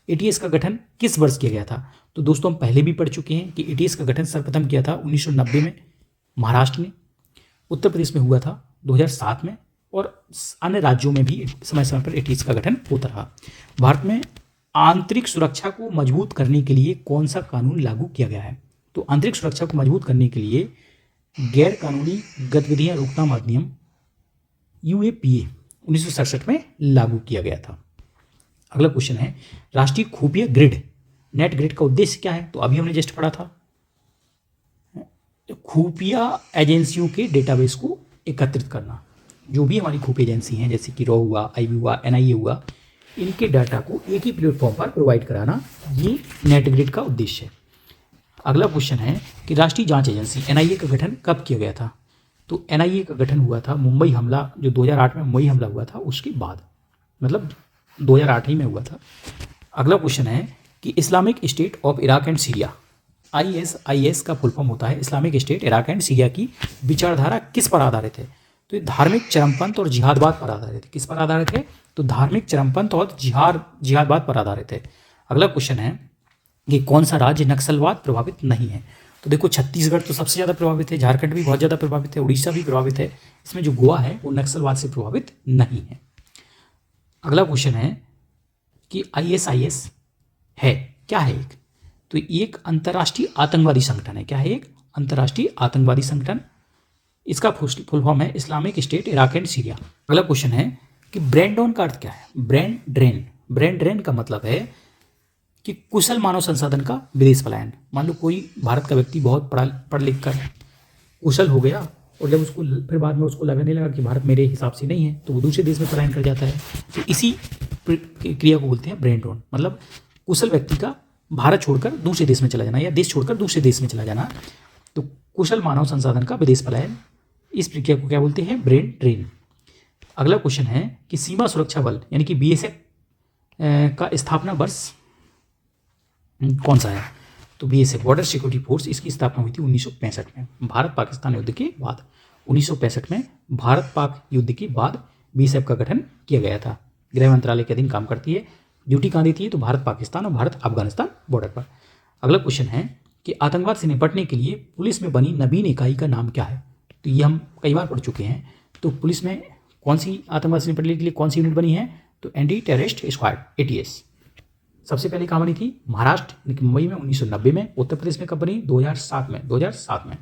एटीएस का गठन किस वर्ष किया गया था? तो दोस्तों हम पहले भी पढ़ चुके हैं कि एटीएस का गठन सर्वप्रथम किया था 1990 में महाराष्ट्र में, उत्तर प्रदेश में हुआ था 2007 में, और अन्य राज्यों में भी समय समय पर एटीएस का गठन होता रहा। भारत में आंतरिक सुरक्षा को मजबूत करने के लिए कौन सा कानून लागू किया गया है? तो आंतरिक सुरक्षा को मजबूत करने के लिए गैर कानूनी गतिविधियां रोकथाम अधिनियम यूएपीए 1967 में लागू किया गया था। अगला क्वेश्चन है राष्ट्रीय खुफिया ग्रिड नेट ग्रिड का उद्देश्य क्या है? तो अभी हमने जस्ट पढ़ा था, खुफिया एजेंसियों के डेटाबेस को एकत्रित करना। जो भी हमारी खुफिया एजेंसी हैं जैसे कि रॉ हुआ, आईबी हुआ, एनआईए हुआ, इनके डाटा को एक ही प्लेटफॉर्म पर प्रोवाइड कराना, ये नेट ग्रिड का उद्देश्य है। अगला क्वेश्चन है कि राष्ट्रीय जांच एजेंसी एनआईए का गठन कब किया गया था? तो एनआईए का गठन हुआ था मुंबई हमला, जो 2008 में मुंबई हमला हुआ था उसके बाद, मतलब 2008 ही में हुआ था। अगला क्वेश्चन है कि Islamic state of Iraq and Syria, ISIS का फुल फॉर्म होता है Islamic state Iraq and Syria की विचारधारा किस पर आधारित है? तो ये धार्मिक चरमपंथ और जिहादवाद पर आधारित है। किस पर आधारित है? तो धार्मिक चरमपंथ और जिहादवाद पर आधारित है। अगला क्वेश्चन है कि कौन सा राज्य नक्सलवाद प्रभावित नहीं है? तो देखो छत्तीसगढ़ तो सबसे ज़्यादा प्रभावित है, झारखंड भी बहुत ज़्यादा प्रभावित है, उड़ीसा भी प्रभावित है। इसमें जो गोवा है वो नक्सलवाद से प्रभावित नहीं है। अगला क्वेश्चन है कि आईएसआईएस है क्या है? एक तो एक अंतर्राष्ट्रीय आतंकवादी संगठन है। क्या है? एक अंतर्राष्ट्रीय आतंकवादी संगठन। इसका फुल फॉर्म है Islamic state Iraq and Syria. अगला क्वेश्चन है कि ब्रेन डाउन का अर्थ क्या है? ब्रेन ड्रेन का मतलब है कि कुशल मानव संसाधन का विदेश पलायन। मान लो कोई भारत का व्यक्ति बहुत पढ़ लिख कर कुशल हो गया और जब उसको फिर बाद में उसको लगने लगा कि भारत मेरे हिसाब से नहीं है, तो वो दूसरे देश में पलायन कर जाता है। तो इसी क्रिया को बोलते हैं ब्रेन ड्रेन, मतलब कुशल व्यक्ति का भारत छोड़कर दूसरे देश में चला जाना या देश छोड़कर दूसरे देश में चला जाना। तो कुशल मानव संसाधन का विदेश पलायन, इस प्रक्रिया को क्या बोलते हैं? Brain drain. अगला क्वेश्चन है कि सीमा सुरक्षा बल यानी कि बीएसएफ का स्थापना वर्ष कौन सा है? तो बीएसएफ बॉर्डर सिक्योरिटी फोर्स, इसकी स्थापना हुई थी 1965 में, भारत पाकिस्तान युद्ध के बाद। 1965 में भारत पाक युद्ध के बाद बीएसएफ का गठन किया गया था। गृह मंत्रालय के अधीन काम करती है। ड्यूटी कहाँ देती है? तो भारत पाकिस्तान और भारत अफगानिस्तान बॉर्डर पर। अगला क्वेश्चन है कि आतंकवाद से निपटने के लिए पुलिस में बनी नवीन इकाई का नाम क्या है? तो ये हम कई बार पढ़ चुके हैं। तो पुलिस में कौन सी आतंकवाद से निपटने के लिए कौन सी यूनिट बनी है? तो एंटी टेररिस्ट स्क्वाड एटीएस। सबसे पहले कहाँ बनी थी? महाराष्ट्र मुंबई में 1990 में। उत्तर प्रदेश में कब बनी? 2007 में।